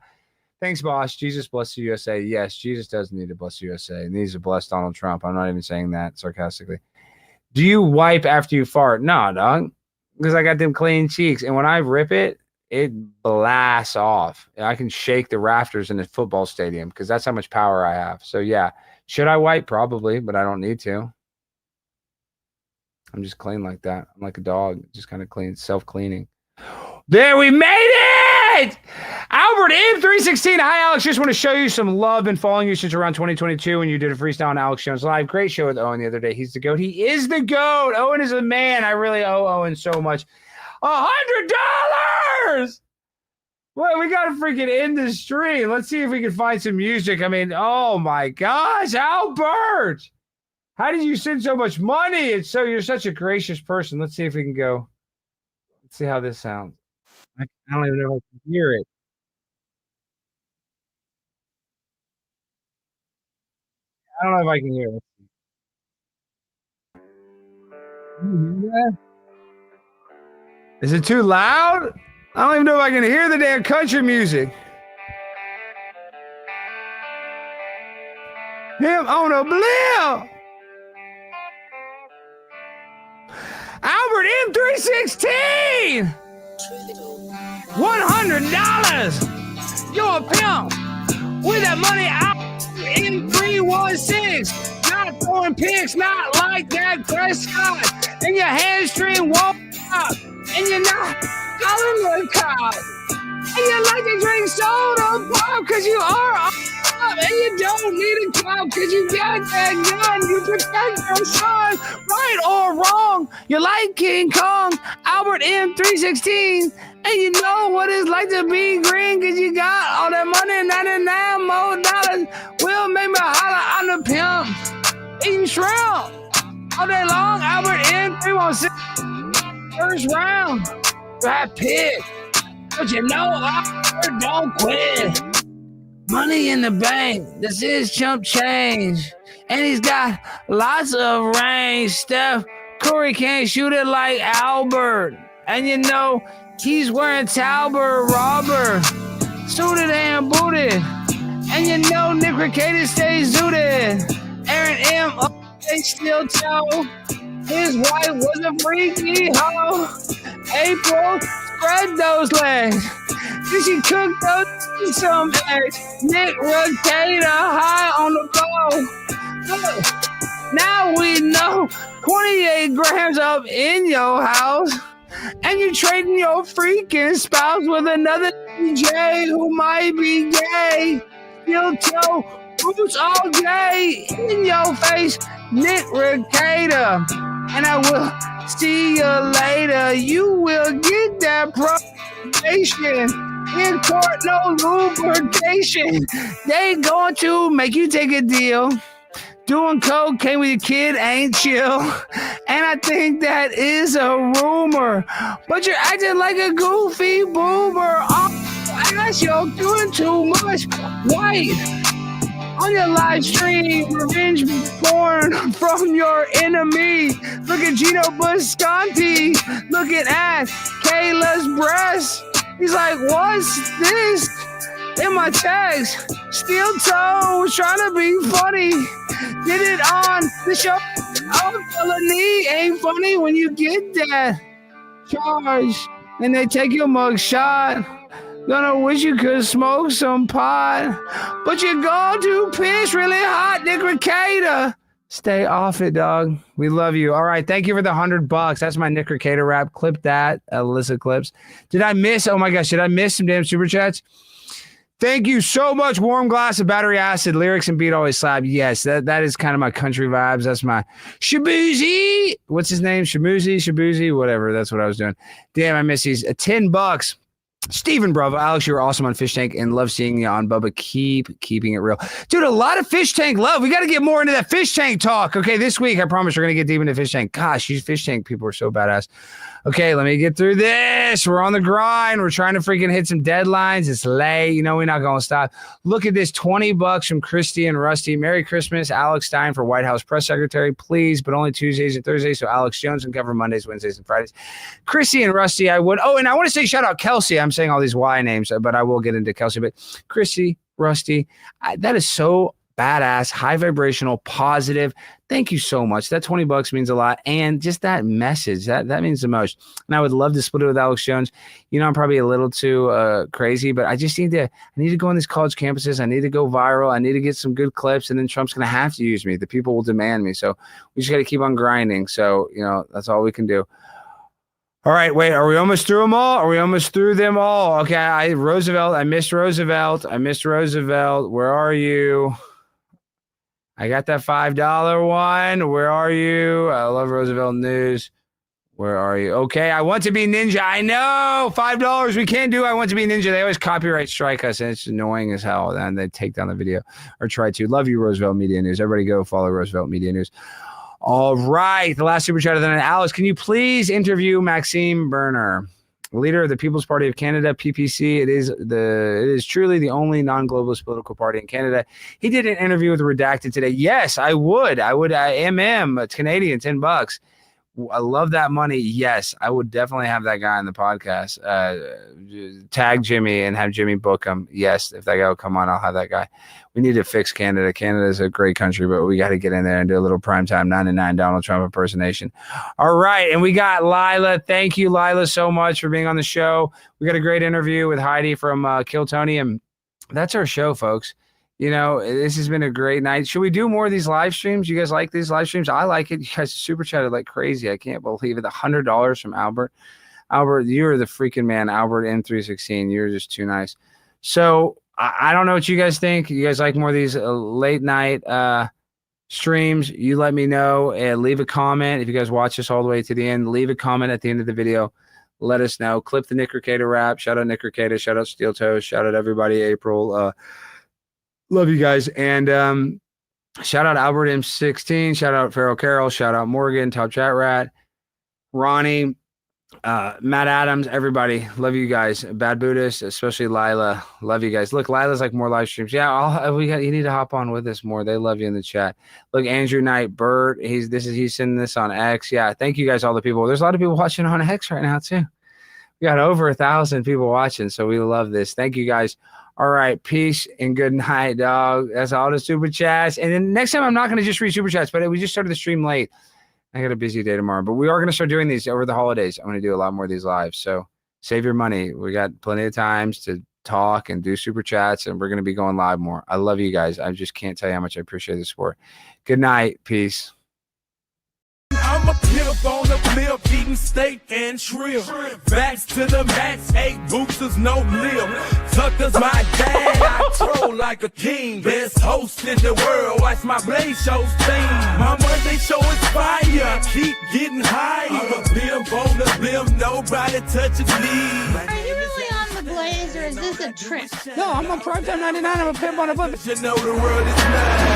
Thanks, boss. Jesus bless the USA. Yes, Jesus does need to bless the USA. He needs to bless Donald Trump. I'm not even saying that sarcastically. Do you wipe after you fart? No, dog. Because I got them clean cheeks. And when I rip it, it blasts off. I can shake the rafters in the football stadium because that's how much power I have. So, yeah. Should I wipe? Probably, but I don't need to. I'm just clean like that. I'm like a dog, just kind of clean, self-cleaning. There, we made it! Albert M316. Hi, Alex. Just want to show you some love and following you since around 2022 when you did a freestyle on Alex Jones Live. Great show with Owen the other day. He's the GOAT. He is the GOAT. Owen is a man. I really owe Owen so much. $100! Well, we got to freaking end the stream. Let's see if we can find some music. I mean, oh my gosh, Albert! How did you send so much money? You're such a gracious person. Let's see if we can go. Let's see how this sounds. I don't even know if I can hear it. I don't know if I can hear it. Can you hear that? Is it too loud? I don't even know if I can hear the damn country music. Him on a blimp. Albert M316. $100. You're a pimp. With that money out in 316. Not throwing pics, not like that Prescott. And your hamstring won't up. And you're not calling the cop. And you like to drink soda pop because you are up. And you don't need a cop because you got that gun. You protect your son, right or wrong. You like King Kong, Albert M316. And you know what it's like to be green because you got all that money, 99 more dollars. Will make me holler, I'm the pimp. Eating shrimp all day long, Albert M316. First round, right pick. But you know, Albert don't quit. Money in the bank, this is chump change. And he's got lots of range. Steph Curry can't shoot it like Albert. And you know, he's wearing Talbot Robert, suited and booted. And you know, Nick Recatus stays zooted. Aaron M, they still tell. His wife was a freaky hoe. April, spread those legs. Did she cook those some eggs? Nick Recatus high on the bow. Look, now we know 28 grams up in your house. And you're trading your freaking spouse with another DJ who might be gay. You'll tell roots all day in your face, Nick Recatus. And I will see you later. You will get that pro lubrication. In court, no lubrication. They going to make you take a deal. Doing cocaine with your kid ain't chill. And I think that is a rumor. But you're acting like a goofy boomer. Oh, ass, you're doing too much. White. On your live stream, revenge porn from your enemy. Look at Gino Busconti. Looking at Kayla's breast. He's like, what's this? In my text, steel toe was trying to be funny. Did it on the show. Oh, felony ain't funny when you get that charge and they take your mug shot. Gonna wish you could smoke some pot, but you're going to piss really hot, Nick Ricada. Stay off it, dog. We love you. All right, thank you for the $100. That's my Nick Ricada rap. Clip that, Alyssa Clips. Did I miss? Oh my gosh, did I miss some damn super chats? Thank you so much. Warm glass of battery acid. Lyrics and beat always slap. Yes, that is kind of my country vibes. That's my Shabuzi. What's his name? Shabuzi, whatever. That's what I was doing. Damn, I miss these. $10. Steven Bravo, Alex, you were awesome on Fish Tank and love seeing you on Bubba. Keep keeping it real. Dude, a lot of Fish Tank love. We got to get more into that Fish Tank talk. Okay, this week, I promise we're going to get deep into Fish Tank. Gosh, these Fish Tank people are so badass. Okay, let me get through this. We're on the grind. We're trying to freaking hit some deadlines. It's late. You know, we're not going to stop. Look at this, $20 from Christy and Rusty. Merry Christmas, Alex Stein for White House Press Secretary, please, but only Tuesdays and Thursdays, so Alex Jones can cover Mondays, Wednesdays, and Fridays. Christy and Rusty, I would. Oh, and I want to say shout out Kelsey. I'm saying all these Y names, but I will get into Kelsey. But Christy, Rusty, that is so badass, high vibrational, positive. Thank you so much. That $20 means a lot. And just that message, that means the most. And I would love to split it with Alex Jones. You know, I'm probably a little too crazy, but I just need to go on these college campuses. I need to go viral. I need to get some good clips. And then Trump's going to have to use me. The people will demand me. So we just got to keep on grinding. So, you know, that's all we can do. All right, wait, are we almost through them all? Are we almost through them all? Okay, I missed Roosevelt. Where are you? I got that $5 one. Where are you? I love Roosevelt News. Where are you? Okay, I want to be ninja. I know, $5. We can't do I want to be ninja. They always copyright strike us, and it's annoying as hell. And they take down the video or try to. Love you, Roosevelt Media News. Everybody go follow Roosevelt Media News. All right, the last super chat of the night. Alice, can you please interview Maxime Bernier, leader of the People's Party of Canada, PPC? It is truly the only non-globalist political party in Canada. He did an interview with Redacted today. Yes, I would. It's Canadian, $10. I love that money. Yes, I would definitely have that guy on the podcast. Tag Jimmy and have Jimmy book him. Yes, if that guy will come on, I'll have that guy. We need to fix Canada. Canada is a great country, but we got to get in there and do a little primetime 99 Donald Trump impersonation. All right, and we got Lila. Thank you, Lila, so much for being on the show. We got a great interview with Heidi from Kill Tony, and that's our show, folks. You know, this has been a great night. Should we do more of these live streams? You guys like these live streams? I like it. You guys super chatted like crazy. I can't believe it. $100 from Albert. Albert, you're the freaking man. Albert M316. You're just too nice. So I don't know what you guys think. You guys like more of these late night streams? You let me know and leave a comment. If you guys watch this all the way to the end, leave a comment at the end of the video. Let us know. Clip the Nick Ricada rap. Shout out Nick Ricada. Shout out Steel Toes. Shout out everybody. April. Love you guys. And shout out Albert M16. Shout out Farrell Carroll. Shout out Morgan, Top Chat Rat, Ronnie, Matt Adams, everybody. Love you guys. Bad Buddhist, especially Lila. Love you guys. Look, Lila's like more live streams. Yeah, you need to hop on with us more. They love you in the chat. Look, Andrew Knight, Bert, he's sending this on X. Yeah, thank you guys, all the people. There's a lot of people watching on X right now too. We got over 1,000 people watching, so we love this. Thank you guys. All right, peace and good night, dog. That's all the super chats. And then next time, I'm not going to just read super chats, but we just started the stream late. I got a busy day tomorrow, but we are going to start doing these over the holidays. I'm going to do a lot more of these lives. So save your money. We got plenty of times to talk and do super chats, and we're going to be going live more. I love you guys. I just can't tell you how much I appreciate the support. Good night. Peace. I'm a pimp on the flip, eating steak and shrimp. Backs to the max, 8 boosters, no lip. Tucker's my dad, I troll like a king. Best host in the world, watch my Blaze Show's team. My Monday show is fire, I keep getting higher. I'm a pimp on the limb, nobody touches me. Are you really on the Blaze or is this a trick? No, I'm on Primetime 99. I'm a pimp on a flip. You know the world is mine.